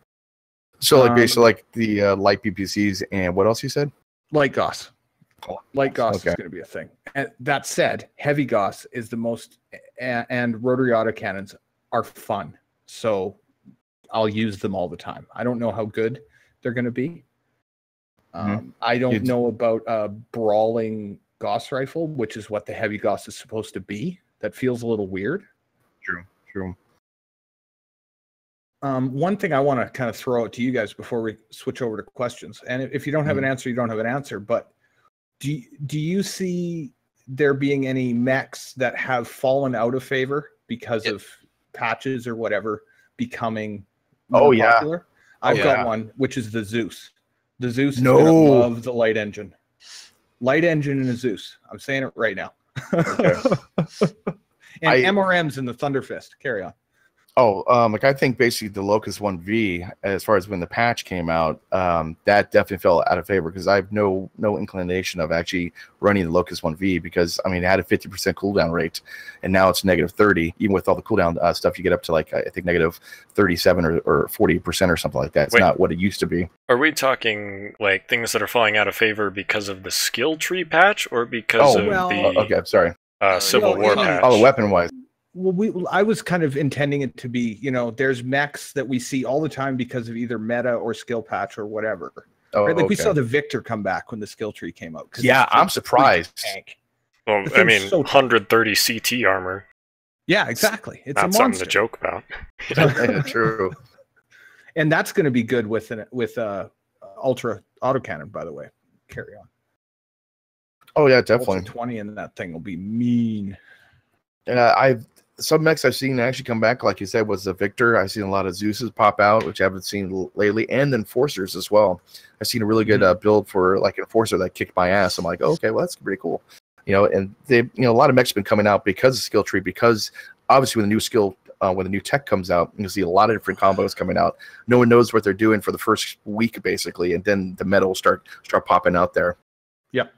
So like basically like the light PPCs and what else you said? Light Gauss. Light Gauss is going to be a thing. And that said, heavy Gauss is the most, and rotary autocannons are fun. So I'll use them all the time. I don't know how good they're going to be. I don't know about a brawling Gauss rifle, which is what the heavy Gauss is supposed to be. That feels a little weird. True. One thing I want to kind of throw out to you guys before we switch over to questions, and if you don't have an answer, you don't have an answer, but do you see there being any mechs that have fallen out of favor because of patches or whatever becoming more popular? I've got one, which is the Zeus. The Zeus is going to love the light engine. Light engine and a Zeus. I'm saying it right now. And MRMs in the Thunderfist. Carry on. Oh, like I think basically the Locust 1V, as far as when the patch came out, that definitely fell out of favor because I have no inclination of actually running the Locust 1V because I mean it had a 50% cooldown rate, and now it's -30. Even with all the cooldown stuff, you get up to like I think -37 or 40% or something like that. It's not what it used to be. Are we talking like things that are falling out of favor because of the skill tree patch or because of the okay, I'm sorry. Civil War patch? Oh, weapon wise. Well, I was kind of intending it to be, there's mechs that we see all the time because of either meta or skill patch or whatever. Oh, right? Like we okay. saw the Victor come back when the skill tree came out. Yeah, I'm surprised. Well, I mean, 130 CT armor. Yeah, exactly. It's not a something monster. to joke about. True. And that's going to be good with ultra autocannon, by the way. Carry on. Oh yeah, definitely. Ultra 20 and that thing will be mean. Some mechs I've seen actually come back, like you said, was the Victor. I've seen a lot of Zeus's pop out, which I haven't seen lately, and Enforcers as well. I've seen a really good build for like Enforcer that kicked my ass. I'm like, okay, well that's pretty cool, And they, a lot of mechs have been coming out because of skill tree. Because obviously, when the new skill, when the new tech comes out, you'll see a lot of different combos coming out. No one knows what they're doing for the first week, basically, and then the meta will start popping out there. Yep.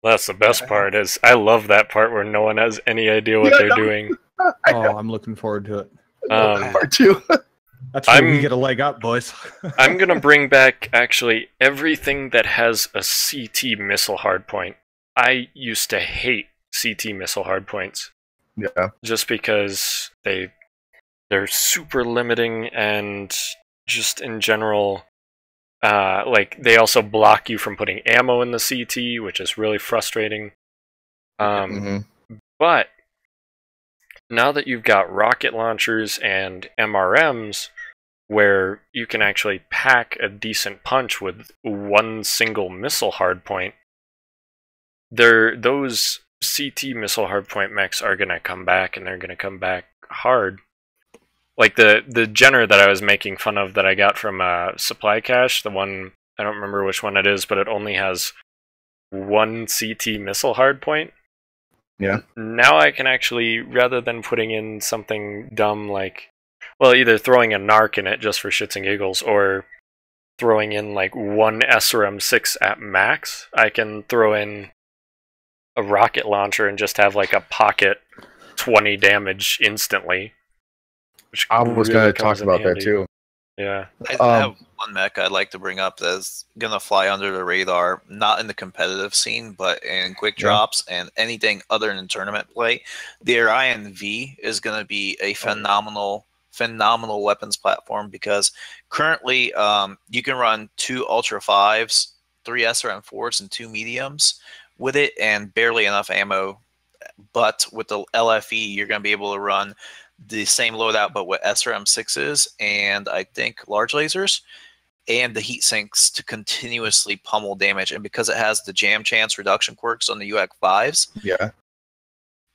That's the best part. Is I love that part where no one has any idea what they're doing. Oh, I'm looking forward to it. Part two. That's where we get a leg up, boys. I'm gonna bring back actually everything that has a CT missile hardpoint. I used to hate CT missile hardpoints. Yeah. Just because they're super limiting and just in general, like they also block you from putting ammo in the CT, which is really frustrating. But now that you've got rocket launchers and MRMs where you can actually pack a decent punch with one single missile hardpoint, those CT missile hardpoint mechs are going to come back, and they're going to come back hard. Like the Jenner that I was making fun of that I got from Supply Cache, the one, I don't remember which one it is, but it only has one CT missile hardpoint. Yeah. Now I can actually, rather than putting in something dumb like, well, either throwing a narc in it just for shits and giggles, or throwing in like one SRM6 at max, I can throw in a rocket launcher and just have like a pocket 20 damage instantly. Which I was really going to talk about that too. Yeah. I have one mech I'd like to bring up that's gonna fly under the radar, not in the competitive scene, but in quick drops and anything other than tournament play. The Ayy V is gonna be a phenomenal weapons platform because currently you can run 2 Ultra 5s, 3 SRM4s, and 2 mediums with it, and barely enough ammo. But with the LFE, you're gonna be able to run the same loadout, but with SRM6s and I think large lasers and the heat sinks to continuously pummel damage. And because it has the jam chance reduction quirks on the UX5s,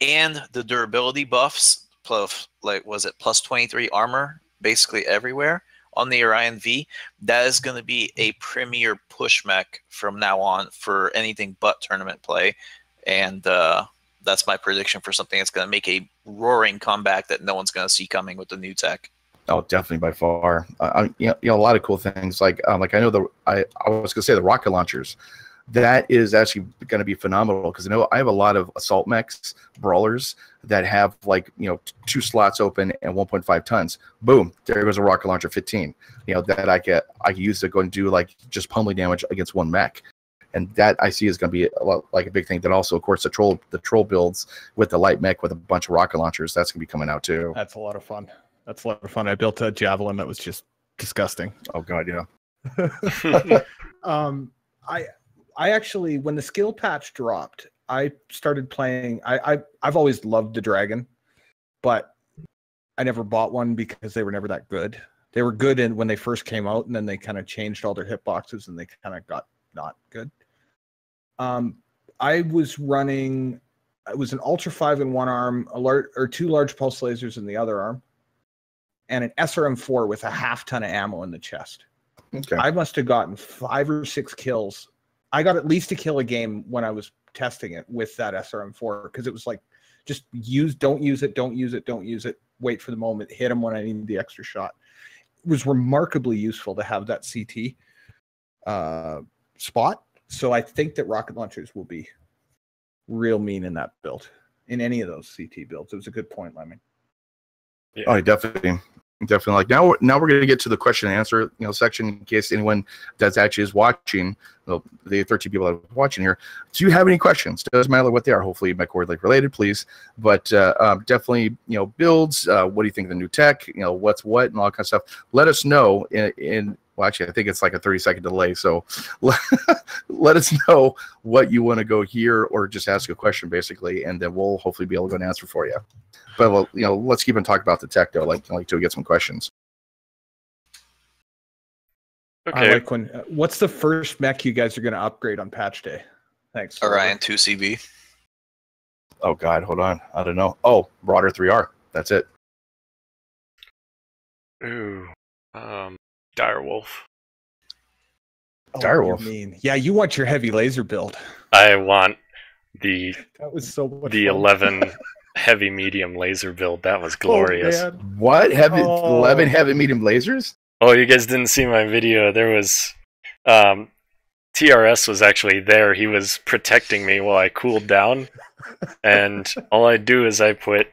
and the durability buffs, plus like was it plus 23 armor basically everywhere on the Orion V, that is going to be a premier push mech from now on for anything but tournament play. And that's my prediction for something that's going to make a roaring comeback that no one's going to see coming with the new tech. Oh, definitely by far. A lot of cool things like I know I was going to say the rocket launchers. That is actually going to be phenomenal because I have a lot of assault mechs, brawlers that have 2 slots open and 1.5 tons. Boom, there goes a rocket launcher 15. That I can use to go and do like just pummeling damage against one mech. And that I see is going to be a big thing. Then also, of course, the troll builds with the light mech with a bunch of rocket launchers. That's going to be coming out too. That's a lot of fun. I built a javelin that was just disgusting. Oh god, yeah. I actually, when the skill patch dropped, I started playing. I've always loved the dragon, but I never bought one because they were never that good. They were good when they first came out, and then they kind of changed all their hitboxes, and they kind of got not good. I was running. It was an Ultra 5 in one arm, 2 large pulse lasers in the other arm, and an SRM4 with a half ton of ammo in the chest. Okay. I must have gotten 5 or 6 kills. I got at least a kill a game when I was testing it with that SRM4 because it was like, just don't use it, wait for the moment, hit them when I need the extra shot. It was remarkably useful to have that CT spot. So I think that rocket launchers will be real mean in that build, in any of those CT builds. It was a good point, Lemmy. Yeah. Oh, definitely. Like now we're going to get to the question and answer section in case anyone that's actually is watching, the 13 people that are watching here. Do you have any questions? Doesn't matter what they are. Hopefully MechWarrior like related, please. But definitely builds. What do you think of the new tech? What's what and all that kind of stuff. Let us know in well, actually, I think it's like a 30-second delay. So let us know what you want to go here, or just ask a question, basically, and then we'll hopefully be able to go and answer for you. But let's keep on talking about the tech, though, like till we get some questions. Okay. I like when. What's the first mech you guys are going to upgrade on patch day? Thanks. Orion 2CB. Oh God, hold on. I don't know. Oh, Broader 3R. That's it. Ooh. Direwolf. Oh, Direwolf. Yeah, you want your heavy laser build. I want the that was so much the fun. 11 heavy medium laser build. That was glorious. Oh, what? 11 heavy medium lasers? Oh, you guys didn't see my video. There was TRS was actually there. He was protecting me while I cooled down. And all I do is I put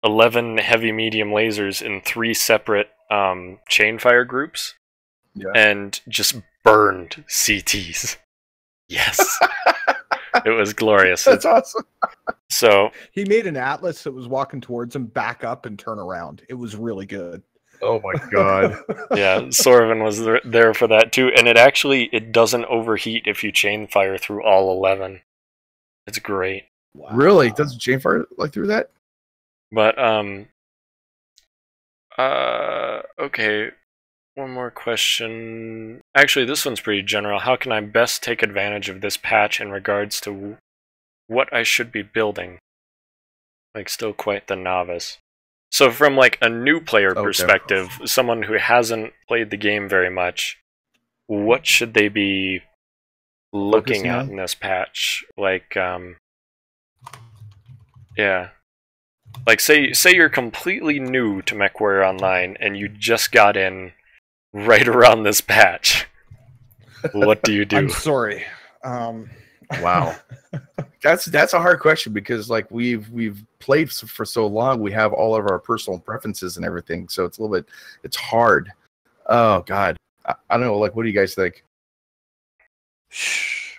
11 heavy medium lasers in 3 separate chain fire groups, and just burned CTs. Yes. It was glorious. That's awesome. So he made an Atlas that was walking towards him, back up and turn around. It was really good. Oh my God. Yeah, Sorvin was there for that too, and it doesn't overheat if you chain fire through all 11. It's great. Wow. Really? Does it chain fire like through that? But okay, one more question. Actually, this one's pretty general. How can I best take advantage of this patch in regards to what I should be building? Like, still quite the novice. So from like a new player perspective, someone who hasn't played the game very much, what should they be looking at in this patch? Like, yeah. Like, say you're completely new to MechWarrior Online and you just got in right around this patch. What do you do? I'm sorry. Wow. That's a hard question, because like we've played for so long, we have all of our personal preferences and everything, so it's a little bit, it's hard. Oh God, I don't know. Like, what do you guys think?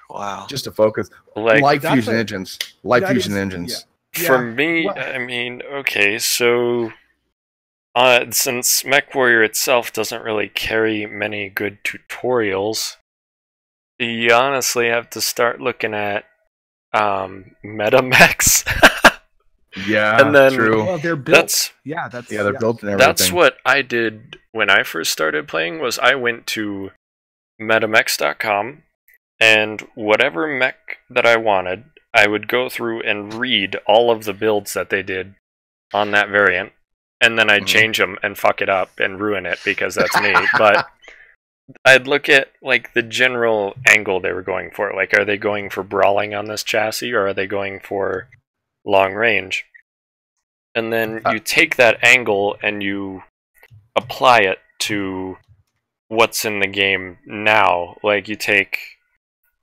Wow. Just to focus, like light fusion engines. Yeah. For me, I mean, okay, so since MechWarrior itself doesn't really carry many good tutorials, you honestly have to start looking at metamechs. Yeah, and then true. Well, they're built. They're built and everything. That's what I did when I first started playing. Was I went to metamechs.com, and whatever mech that I wanted, I would go through and read all of the builds that they did on that variant, and then I'd change them and fuck it up and ruin it, because that's me. But I'd look at like the general angle they were going for. Like, are they going for brawling on this chassis, or are they going for long range? And then you take that angle and you apply it to what's in the game now. Like, you take,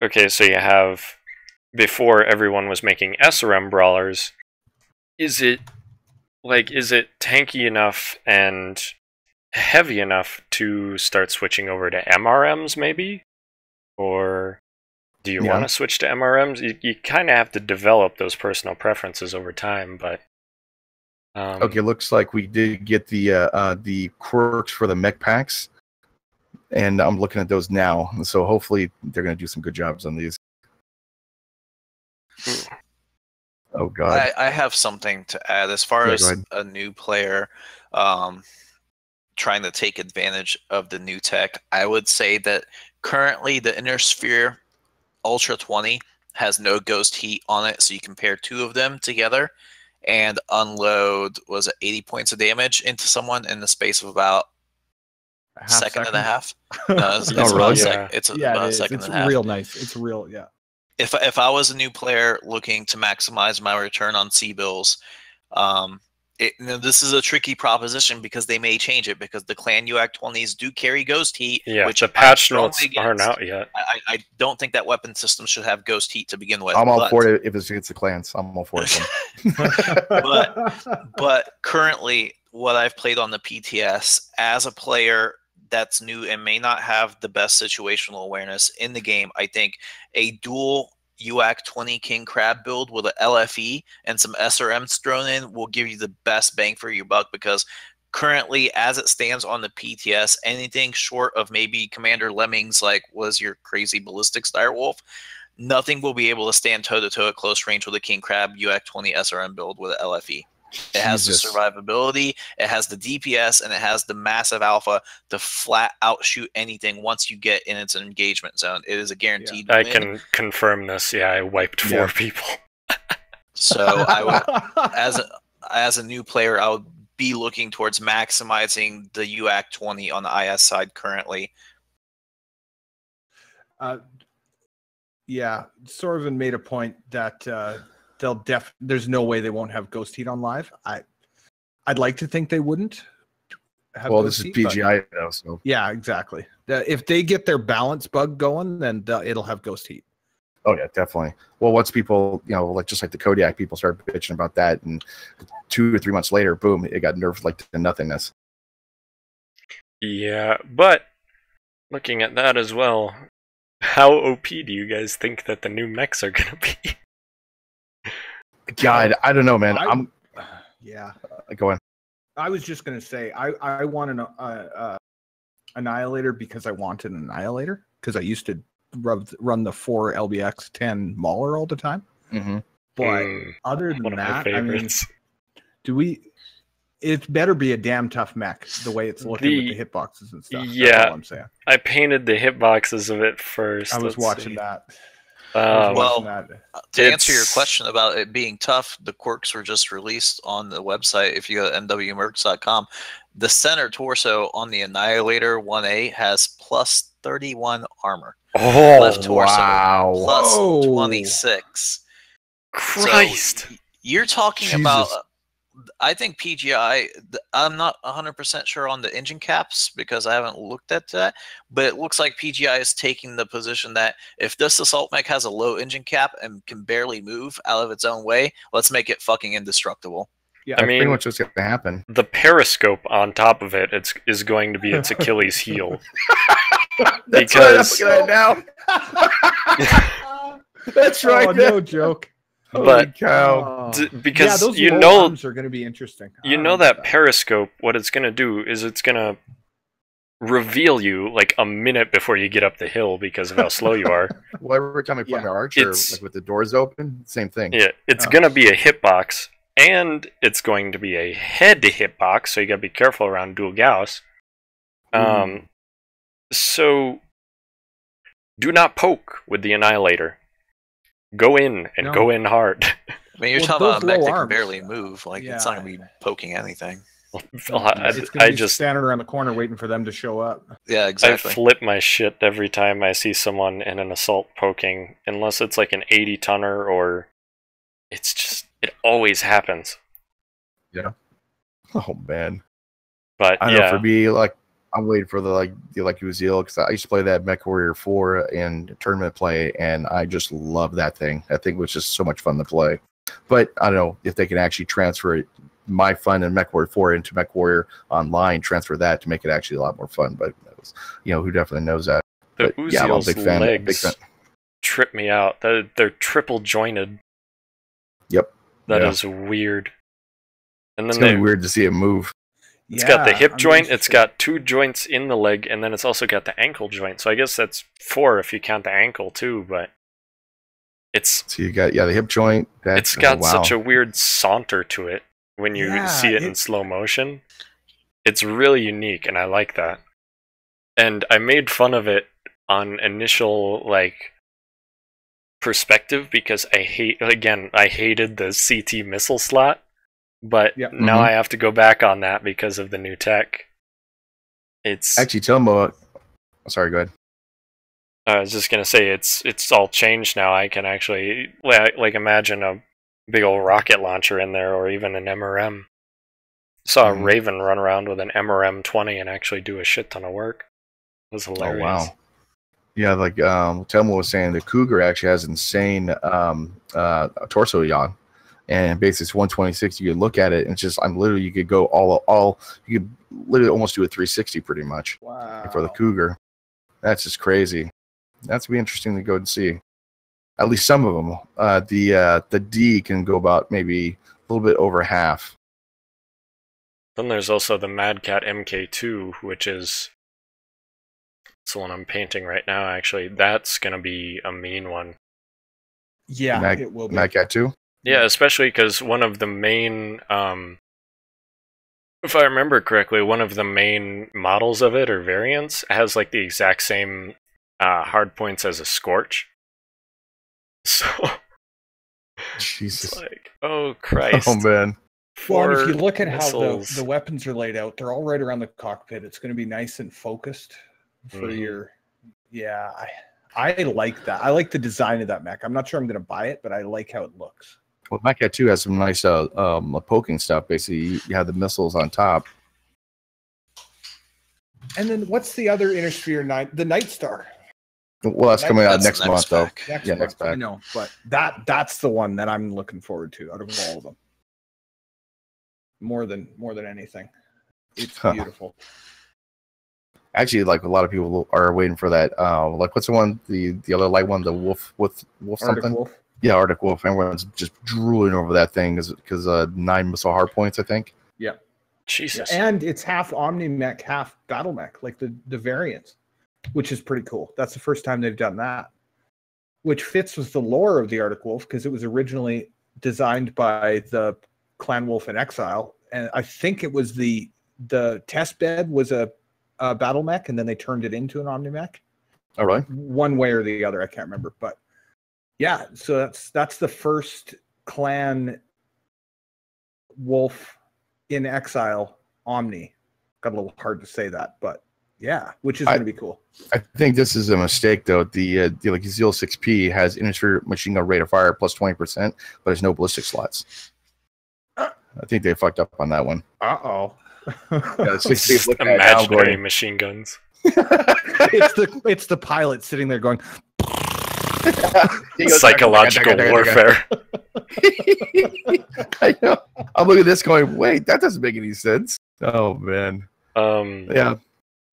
okay, so you have, before everyone was making SRM brawlers, is it tanky enough and heavy enough to start switching over to MRMs, maybe? Or do you want to switch to MRMs? You kind of have to develop those personal preferences over time, but okay, looks like we did get the quirks for the mech packs, and I'm looking at those now, so hopefully they're going to do some good jobs on these. Oh God. I have something to add as far as a new player trying to take advantage of the new tech. I would say that currently the Inner Sphere Ultra 20 has no ghost heat on it, so you can pair 2 of them together and unload, was it 80 points of damage into someone in the space of about a second and a half? No, it's about a second. It's about a second and a half. It's real nice. It's real, yeah. If I was a new player looking to maximize my return on C-bills, This is a tricky proposition because they may change it because the clan UAC 20s do carry ghost heat. Yeah, which the patch notes aren't out yet. I don't think that weapon system should have ghost heat to begin with. I'm all for it if it's against the clans. I'm all for it. but currently, what I've played on the PTS as a player that's new and may not have the best situational awareness in the game, I think a dual UAC 20 King Crab build with an LFE and some SRMs thrown in will give you the best bang for your buck, because currently, as it stands on the PTS, anything short of maybe Commander Lemmings, like was your crazy ballistic Direwolf, nothing will be able to stand toe-to-toe at close range with a King Crab UAC 20 SRM build with an LFE. It has the survivability, it has the DPS, and it has the massive alpha to flat out shoot anything once you get in its engagement zone. It is a guaranteed win. I can confirm this. Yeah, I wiped 4 people. So I would, as a new player, I would be looking towards maximizing the UAC 20 on the IS side currently. Yeah, Sorvin made a point that there's no way they won't have ghost heat on live. I'd like to think they wouldn't have this is PGI though, so yeah, exactly. If they get their balance bug going, then it'll have ghost heat. Oh yeah, definitely. Well, once people, like just like the Kodiak, people started bitching about that, and 2 or 3 months later, boom, it got nerfed like to nothingness. Yeah, but looking at that as well, how OP do you guys think that the new mechs are gonna be? God, I don't know, man. Go on. I was just gonna say I want an Annihilator because I want an Annihilator because I used to run the 4 LBX 10 Mauler all the time. Mm-hmm. But other than that, I mean, it better be a damn tough mech the way it's looking with the hitboxes and stuff. Yeah, that's all I'm saying. I painted the hitboxes of it first. I was watching that. To answer your question about it being tough, the quirks were just released on the website. If you go to nwmercs.com, the center torso on the Annihilator 1A has plus 31 armor. Oh, left torso wow. plus 26. Christ. So you're talking about... I think PGI, I'm not 100% sure on the engine caps because I haven't looked at that, but it looks like PGI is taking the position that if this assault mech has a low engine cap and can barely move out of its own way, let's make it fucking indestructible. Yeah, I mean, pretty much what's going to happen. The periscope on top of it is going to be its Achilles heel. That's because right, I'm looking at it now. That's right. Oh, no joke. But because those arms are going to be interesting. You know that periscope, what it's going to do is it's going to reveal you like a minute before you get up the hill because of how slow you are. Well, every time I play my Archer, like with the doors open, same thing. Yeah, it's going to be a hitbox, and it's going to be a head hitbox, so you got to be careful around dual Gauss. So do not poke with the Annihilator. Go in and go in hard. I mean, you're talking about a mech that can barely move. Like, it's not going to be poking anything. It's going to be standing around the corner waiting for them to show up. Yeah, exactly. I flip my shit every time I see someone in an assault poking, unless it's like an 80-tonner or it's just, it always happens. Yeah. Oh, man. But I know for me, like, I'm waiting for the Uziel because I used to play that Mech Warrior 4 in tournament play, and I just love that thing. That thing was just so much fun to play. But I don't know if they can actually transfer it, my fun in Mech Warrior 4 into Mech Warrior Online, transfer that to make it actually a lot more fun. But who definitely knows that? The but, yeah, I'm a big fan. Legs trip me out. They're triple jointed. Yep. That is weird. And then it's gonna be weird to see it move. It's got the hip joint, it's got 2 joints in the leg, and then it's also got the ankle joint. So I guess that's 4 if you count the ankle too, but it's... So you got, the hip joint. It's got such a weird saunter to it when you see it in slow motion. It's really unique, and I like that. And I made fun of it on initial, perspective because I hated the CT missile slot. But now I have to go back on that because of the new tech. It's actually tell them about. Sorry, go ahead. I was just gonna say it's all changed now. I can actually imagine a big old rocket launcher in there, or even an MRM. Saw a Raven run around with an MRM-20 and actually do a shit ton of work. It was Oh hilarious. wow. Yeah, like Telmo was saying, the Cougar actually has insane torso yaw, and basically it's 126. You could look at it, and it's just you could go all you could literally almost do a 360 pretty much. Wow. For the Cougar. That's just crazy. That's be interesting to go and see. At least some of them. The D can go about maybe a little bit over half. Then there's also the Mad Cat MK2, which is the one I'm painting right now, actually. That's going to be a mean one. Yeah, it will be. Mad Cat 2? Yeah, especially because one of the main, if I remember correctly, one of the main models of it, or variants, has like the exact same hard points as a Scorch. So, Jesus. It's like, oh Christ. Oh man. Well, and if you look at how the weapons are laid out, they're all right around the cockpit. It's going to be nice and focused for your. Yeah, I like that. I like the design of that mech. I'm not sure I'm going to buy it, but I like how it looks. Well, Mad Cat 2 has some nice poking stuff. Basically, you have the missiles on top. And then what's the other Inner Sphere? The Night Star. Well, that's coming out next month, though. Next month. I know, but that's the one that I'm looking forward to out of all of them. More than anything, it's beautiful. Actually, like a lot of people are waiting for that. Like what's the one? The other light one, the wolf something. Arctic Wolf. Yeah, Arctic Wolf. Everyone's just drooling over that thing because 9 missile hard points, I think. Yeah. Jesus. And it's half Omni mech, half battle mech, like the variants, which is pretty cool. That's the first time they've done that, which fits with the lore of the Arctic Wolf because it was originally designed by the Clan Wolf in Exile, and I think it was the test bed was a battle mech, and then they turned it into an Omni mech. All right. One way or the other, I can't remember, but yeah. So that's the first Clan Wolf in Exile Omni. Got a little hard to say that, but yeah, which is going to be cool. I think this is a mistake though. The like Zeal 6P has inner machine gun rate of fire plus 20%, but there's no ballistic slots. I think they fucked up on that one. Uh-oh. Yeah, imaginary machine guns. it's the pilot sitting there going psychological warfare. I know. I'm looking at this going, wait, that doesn't make any sense. Oh man. Yeah.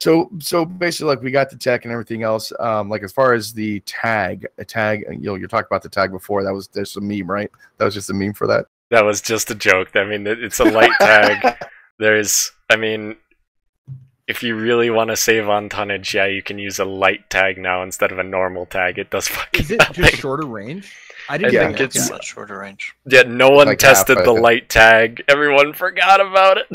So basically, like we got the tech and everything else. Like as far as the tag, you're talking about the tag before. There's a meme, right? That was just a meme for that. That was just a joke. I mean, it's a light tag. If you really want to save on tonnage, yeah, you can use a light tag now instead of a normal tag. It does fucking Is it just shorter range? I didn't think it's much shorter range. Yeah, no one tested the light tag. Everyone forgot about it.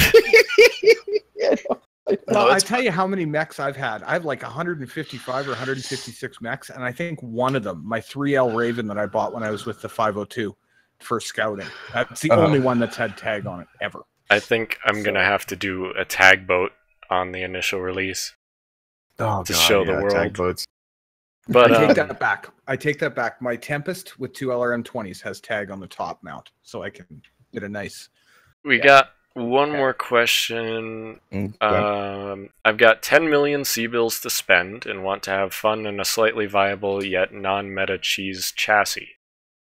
Well, I tell you how many mechs I've had. I have like 155 or 156 mechs, and I think one of them, my 3L Raven that I bought when I was with the 502 for scouting. That's the only one that's had tag on it ever. I think I'm going to have to do a tag boat on the initial release to show the world. Tag boats. But I take that back. My Tempest with 2 LRM-20s has tag on the top mount, so I can get a nice... We got one more question. I've got 10 million C-bills to spend and want to have fun in a slightly viable yet non-meta cheese chassis.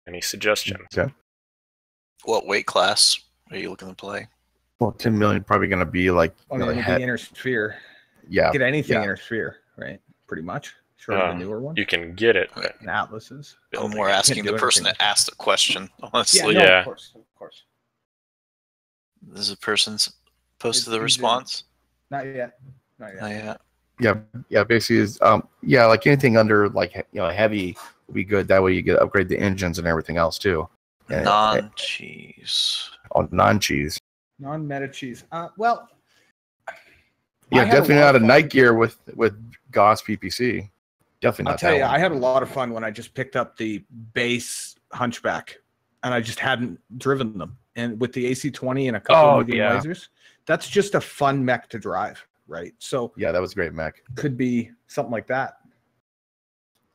Any suggestions? Okay. What weight class are you looking to play? Well, 10 million probably going to be like the Inner Sphere. Yeah. Get anything Inner Sphere, right? Pretty much. Short of the newer one. You can get it. And Atlases. I'm more asking the person that asked the question, honestly. Yeah. Of course. This is a person's posted the response? Not yet. Yeah. Basically, is like anything under heavy will be good. That way you get upgrade the engines and everything else too. Non-cheese. Non-cheese. Non-meta cheese. Definitely not a night gear with Gauss PPC. Definitely not. I'll tell you, I had a lot of fun when I just picked up the base Hunchback, and I just hadn't driven them. And with the AC-20 and a couple of medium lasers, that's just a fun mech to drive, right? So yeah, that was a great mech. Could be something like that.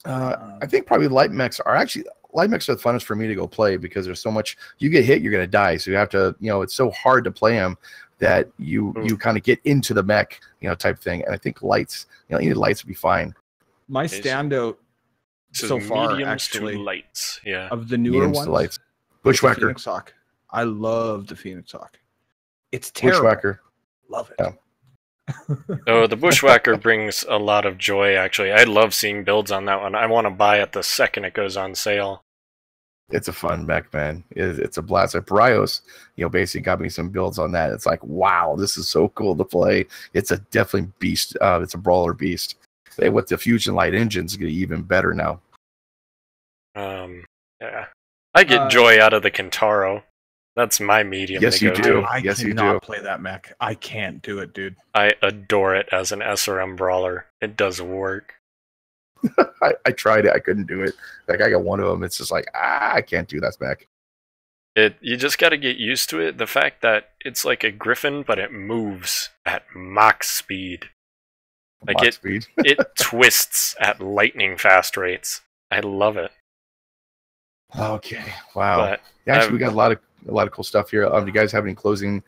I think probably light mechs are the funnest for me to go play because there's so much. You get hit, you're gonna die. So you have to, it's so hard to play them. that you kind of get into the mech, type thing. And I think lights, any lights would be fine. My standout so far, actually, to lights, yeah, of the newer ones, lights. Bushwhacker. Phoenix Hawk. I love the Phoenix Hawk. It's terrible. Bushwhacker. Love it. Yeah. Oh, the Bushwhacker brings a lot of joy, actually. I love seeing builds on that one. I want to buy it the second it goes on sale. It's a fun mech, man. It's a blast. At Bryos, basically got me some builds on that. It's like, wow, this is so cool to play. It's a definitely beast. It's a brawler beast. And with the Fusion Light engines, get even better now. Yeah. I get joy out of the Kentaro. That's my medium. Yes, you do. I yes, you cannot do. play that mech. I can't do it, dude. I adore it as an SRM brawler. It does work. I tried it. I couldn't do it. Like, I got one of them. It's just like, I can't do that mech. You just got to get used to it. The fact that it's like a griffin, but it moves at Mach speed. Like it twists at lightning fast rates. I love it. Okay. Wow. But actually, we got a lot of cool stuff here. Do you guys have any closing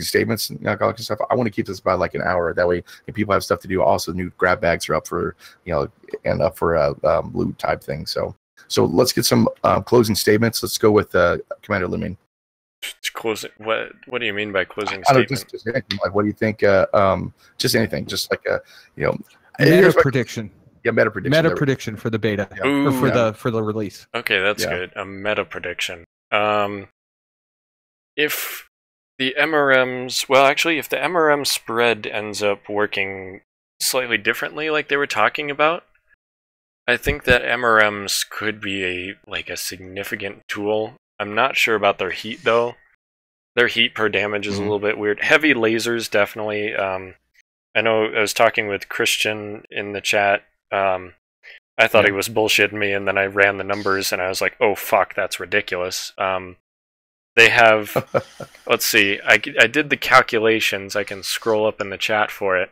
statements and stuff? I want to keep this about like an hour. That way, if people have stuff to do, also new grab bags are up for and up for loot type thing. So let's get some closing statements. Let's go with Commander Lumine. Closing. What do you mean by closing statement? Just anything. Like, what do you think? Just anything. Just like meta prediction. Yeah, meta prediction. Meta prediction for the beta or for the release. Okay, that's good. A meta prediction. If the MRMs, if the MRM spread ends up working slightly differently, like they were talking about, I think that MRMs could be a significant tool. I'm not sure about their heat though. Their heat per damage is a little bit weird. Heavy lasers definitely. I know I was talking with Christian in the chat. I thought he was bullshitting me, and then I ran the numbers, and I was like, "Oh fuck, that's ridiculous." They have, let's see, I did the calculations. I can scroll up in the chat for it,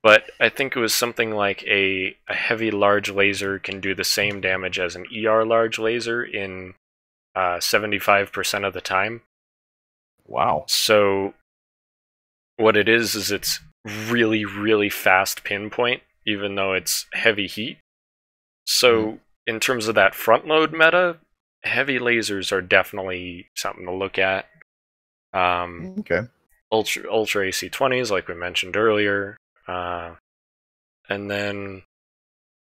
but I think it was something like a heavy large laser can do the same damage as an ER large laser in 75% of the time. Wow. So what it is it's really, really fast pinpoint, even though it's heavy heat. So in terms of that front load meta, heavy lasers are definitely something to look at. Okay. Ultra AC20s, like we mentioned earlier. And then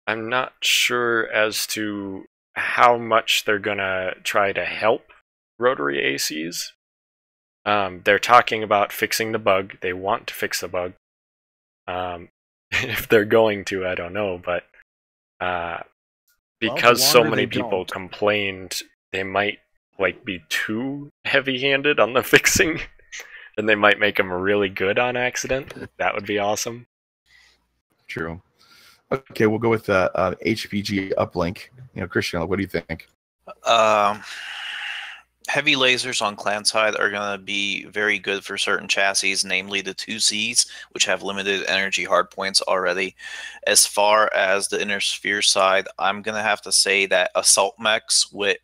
I'm not sure as to how much they're gonna try to help rotary ACs. They're talking about fixing the bug. They want to fix the bug. If they're going to, I don't know, but because so many people complained, they might be too heavy-handed on the fixing, and they might make them really good on accident. That would be awesome. True. Okay, we'll go with HPG uplink. Christian, what do you think? Heavy lasers on clan side are going to be very good for certain chassis, namely the 2Cs, which have limited energy hardpoints already. As far as the inner sphere side, I'm going to have to say that assault mechs with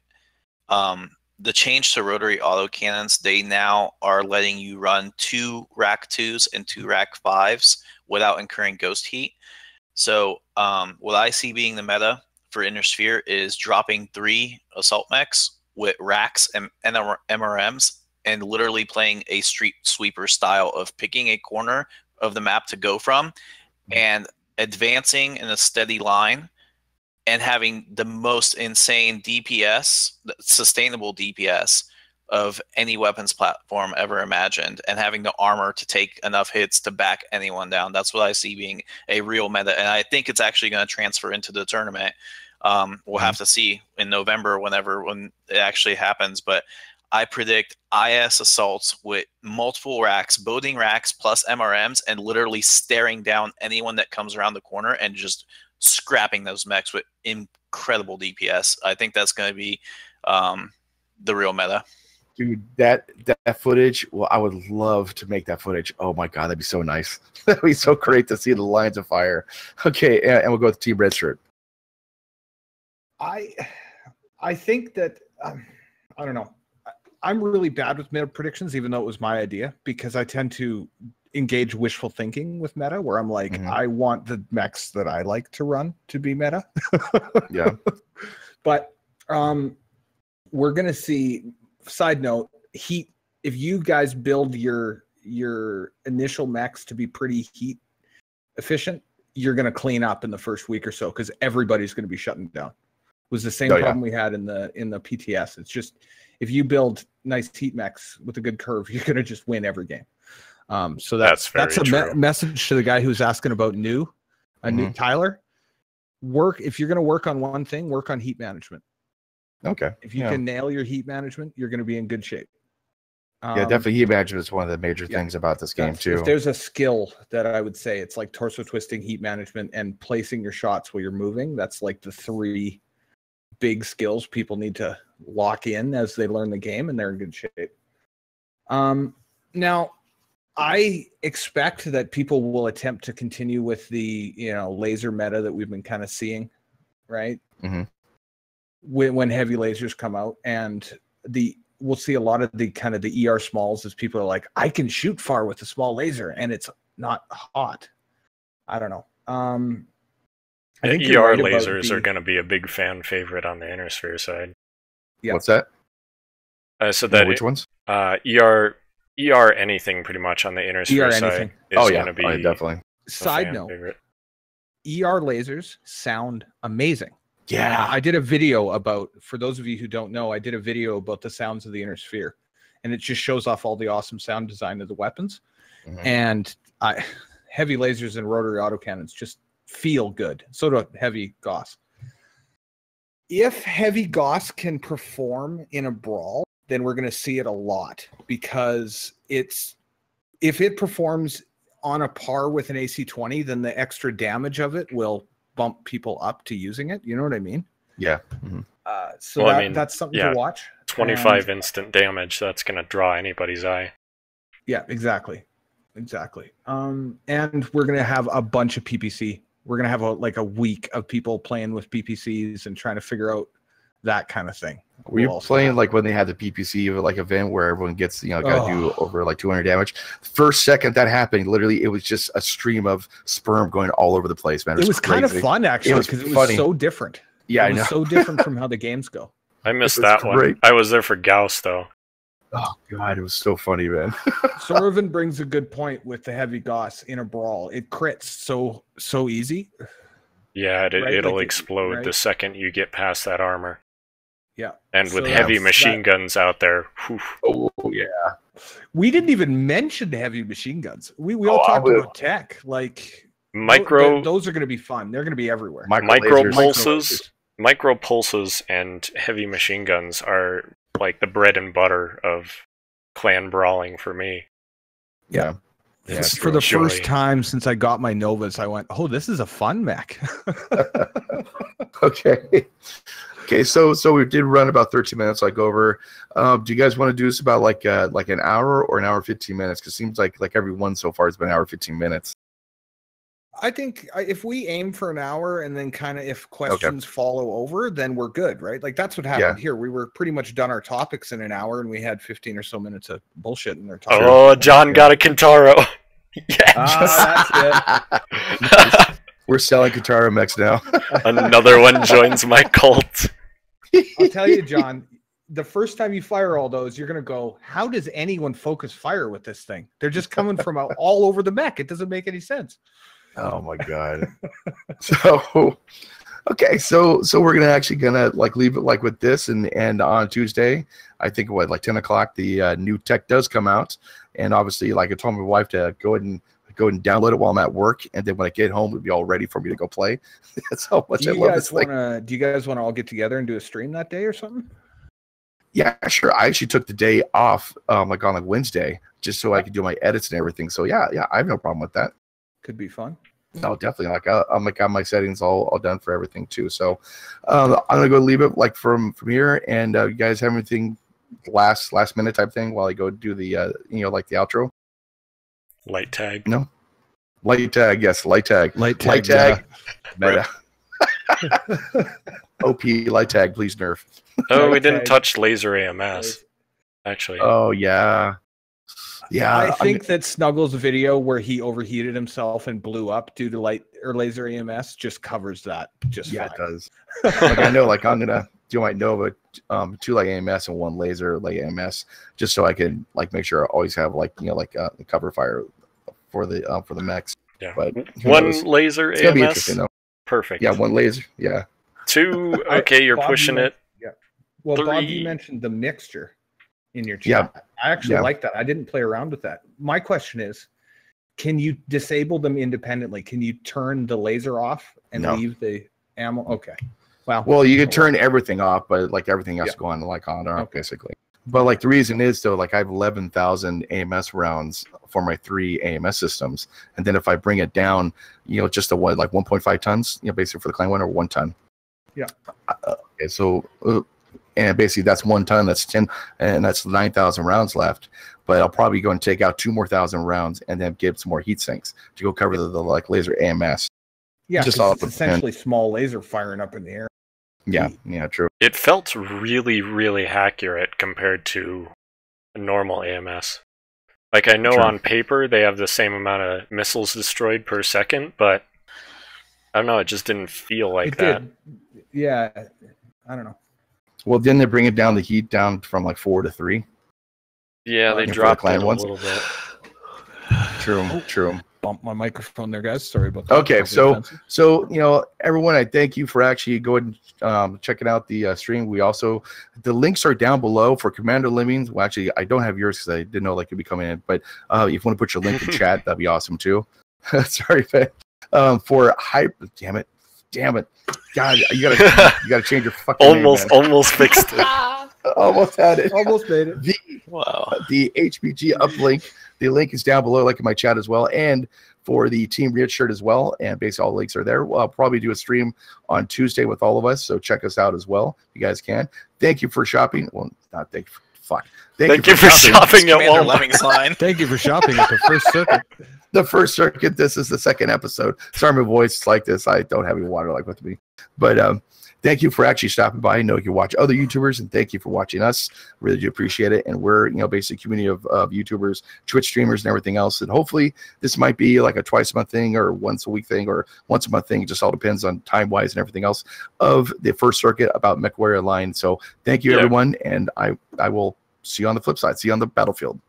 the change to rotary autocannons, they now are letting you run 2 Rack 2s and 2 Rack 5s without incurring ghost heat. So what I see being the meta for inner sphere is dropping 3 assault mechs with racks and MRMs and literally playing a street sweeper style of picking a corner of the map to go from and advancing in a steady line and having the most insane DPS, sustainable DPS of any weapons platform ever imagined, and having the armor to take enough hits to back anyone down. That's what I see being a real meta, and I think it's actually going to transfer into the tournament. We'll have to see in November when it actually happens, but I predict IS assaults with multiple racks, boating racks plus MRMs, and literally staring down anyone that comes around the corner and just scrapping those mechs with incredible DPS. I think that's going to be the real meta. Dude, that footage, well, I would love to make that footage. Oh my god, that'd be so nice. That'd be so great to see the lines of fire. Okay, and we'll go with Team Red Shirt. I think that I don't know. I'm really bad with meta predictions, even though it was my idea, because I tend to engage wishful thinking with meta, where I'm like, I want the mechs that I like to run to be meta. Yeah. But we're gonna see. Side note: heat. If you guys build your initial mechs to be pretty heat efficient, you're gonna clean up in the first week or so, because everybody's gonna be shutting down. It was the same problem we had in the PTS. It's just, if you build nice heat mechs with a good curve, you're gonna just win every game. So that's a message to the guy who's asking about new Tyler. If you're going to work on one thing, work on heat management. Okay. If you can nail your heat management, you're going to be in good shape. Yeah, definitely heat management is one of the major things about this game too. If there's a skill that I would say, it's like torso twisting, heat management, and placing your shots while you're moving. That's like the 3 big skills people need to lock in as they learn the game, and they're in good shape. Now, I expect that people will attempt to continue with the laser meta that we've been kind of seeing, right? When heavy lasers come out, and we'll see a lot of the kind of the ER smalls, as people are like, I can shoot far with a small laser, and it's not hot. I don't know. I think ER lasers are going to be a big fan favorite on the Innersphere side. Yeah. What's that? So that which ones? ER anything pretty much on the Innersphere side is going to be definitely. Side note, favorite. ER lasers sound amazing. Yeah. I did a video about, for those of you who don't know, I did a video about the sounds of the Innersphere, and it just shows off all the awesome sound design of the weapons. And heavy lasers and rotary autocannons just feel good. So do heavy Gauss. If heavy Gauss can perform in a brawl, then we're going to see it a lot, because if it performs on a par with an AC-20, then the extra damage of it will bump people up to using it. You know what I mean? Yeah. So that's something to watch. 25 instant damage, that's going to draw anybody's eye. Yeah, exactly. And we're going to have a bunch of PPC. We're going to have a week of people playing with PPCs and trying to figure out that kind of thing. Were you playing like when they had the PPC event where everyone gets got to do over like 200 damage? First second that happened, literally it was just a stream of sperm going all over the place, man. It was kind of fun actually, because it was so different. Yeah, it was so different from how the games go. I missed that one. I was there for Gauss though. Oh god, it was so funny, man. Sorvin brings a good point with the heavy Gauss in a brawl. It crits so easy. Yeah, it'll explode the second you get past that armor. Yeah. And with heavy machine guns out there. Whew. Oh, yeah. We didn't even mention heavy machine guns. We all talked about tech. Like, those are going to be fun. They're going to be everywhere. Micro pulses and heavy machine guns are like the bread and butter of clan brawling for me. Yeah. For the first time since I got my Novas, I went, oh, this is a fun mech. Okay, so we did run about 13 minutes, like over. Do you guys want to do this about like an hour or an hour 15 minutes? Because it seems like every one so far has been an hour 15 minutes. I think if we aim for an hour and then kind of if questions follow over, then we're good, right? Like that's what happened here. We were pretty much done our topics in an hour, and we had 15 or so minutes of bullshit in their topics. Oh, John got a Kintaro. That's it. We're selling Kintaro mechs now. Another one joins my cult. I'll tell you, John, the first time you fire all those, you're going to go, how does anyone focus fire with this thing? They're just coming from all over the mech. It doesn't make any sense. Oh my god. So we're gonna leave it like with this, and on Tuesday, I think 10 o'clock, the new tech does come out, and obviously I told my wife to go ahead and download it while I'm at work, and then when I get home, it'll be all ready for me to go play. That's how much I love this thing. Do you guys want to all get together and do a stream that day or something? Yeah, sure. I actually took the day off, on Wednesday, just so I could do my edits and everything. So yeah, I have no problem with that. Could be fun. No, definitely. I'm got my settings all done for everything too. So I'm gonna go leave it from here, and you guys have anything last minute type thing while I go do the the outro. Light tag. No. Light tag. Yes, light tag. Light tag. Meta. OP light tag. Please nerf. Oh, we didn't touch laser AMS. actually. Oh yeah, yeah. I think that Snuggles' video where he overheated himself and blew up due to light or laser EMS just covers that. Just yeah, fine. it does. Like I know, like I'm gonna do my Nova, 2 like AMS and 1 laser like AMS, just so I can like make sure I always have like like the cover fire for the mechs. Yeah. But one laser it's AMS. gonna be interesting though. Perfect. Yeah, 1 laser. Yeah. 2. Okay, you're Bob, pushing it. Yeah. Well, 3. Bob, you mentioned the mixture in your chat. Yeah. I actually like that. I didn't play around with that. My question is, can you disable them independently? Can you turn the laser off and leave the ammo? Okay. Well, you can turn everything off, but like everything has to go on like on or off basically. But like the reason is though, like I have 11,000 AMS rounds for my 3 AMS systems, and then if I bring it down, just to what, like 1.5 tons, basically for the clan one, or 1 ton. Yeah. Okay, so and basically that's 1 ton, that's 10, and that's 9,000 rounds left. But I'll probably go and take out 2 more 1,000 rounds and then get some more heat sinks to go cover the like laser AMS. Yeah, just it's essentially small laser firing up in the air. Yeah, true. It felt really, really accurate compared to a normal AMS. Like I know on paper they have the same amount of missiles destroyed per second, but I don't know, it just didn't feel like that. Yeah, I don't know. Well, didn't they bring it down, the heat down from like 4 to 3? Yeah, they dropped it a little bit. True. Bump my microphone there, guys. Sorry about that. Okay, so everyone, I thank you for actually going checking out the stream. We also, the links are down below for Commander Lemmings. Well, actually, I don't have yours because I didn't know like you'd be coming in. But if you want to put your link in chat, that'd be awesome too. Sorry, man. For hype, damn it, God, you gotta change your fucking name, man. Almost fixed it. Almost had it. Almost made it. The HPG uplink. The link is down below, like in my chat as well, and for the Team Red shirt as well. And basically, all links are there. I'll probably do a stream on Tuesday with all of us, so check us out as well. If you guys can. Thank you for shopping. Well, not thank you. Thank you for shopping at Walmart. Thank you for shopping at the First Circuit. The First Circuit. This is the 2nd episode. Sorry, my voice is like this. I don't have any water like with me, but thank you for actually stopping by. I know you watch other YouTubers, and thank you for watching us. Really do appreciate it. And we're, basically a community of YouTubers, Twitch streamers, and everything else. And hopefully this might be like a twice a month thing or once a week thing or once a month thing. It just all depends on time wise and everything else of the First Circuit about MechWarrior Line. So thank you, everyone. And I will see you on the flip side. See you on the battlefield.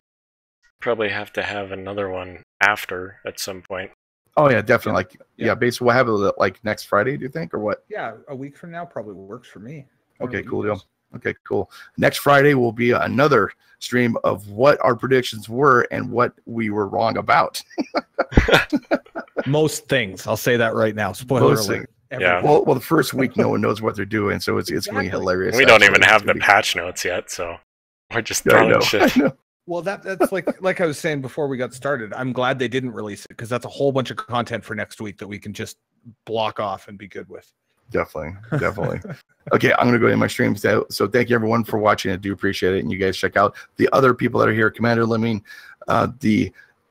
Probably have to have another one after at some point. Oh yeah, definitely. Basically, we'll have it like next Friday. Do you think, or what? Yeah, a week from now probably works for me. Okay, cool deal. Okay, cool. Next Friday will be another stream of what our predictions were and what we were wrong about. Most things. I'll say that right now. Spoiler alert. Yeah. Well, the first week no one knows what they're doing, so it's going to be hilarious. We don't even have the patch notes yet, so we're just throwing shit. Well, that's like I was saying before we got started. I'm glad they didn't release it because that's a whole bunch of content for next week that we can just block off and be good with. Definitely. Okay, I'm gonna go in my stream. So thank you everyone for watching. I do appreciate it, and you guys check out the other people that are here: Commander Lemming, the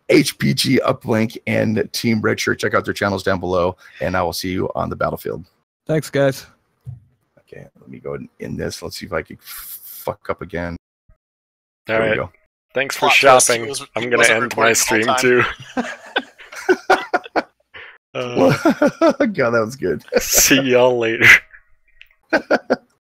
HPG uplink, and Team Red Shirt. Check out their channels down below, and I will see you on the battlefield. Thanks, guys. Okay, let me go in this. Let's see if I can fuck up again. All right. Go. Thanks for shopping. I'm going to end my stream too. God, that was good. See y'all later.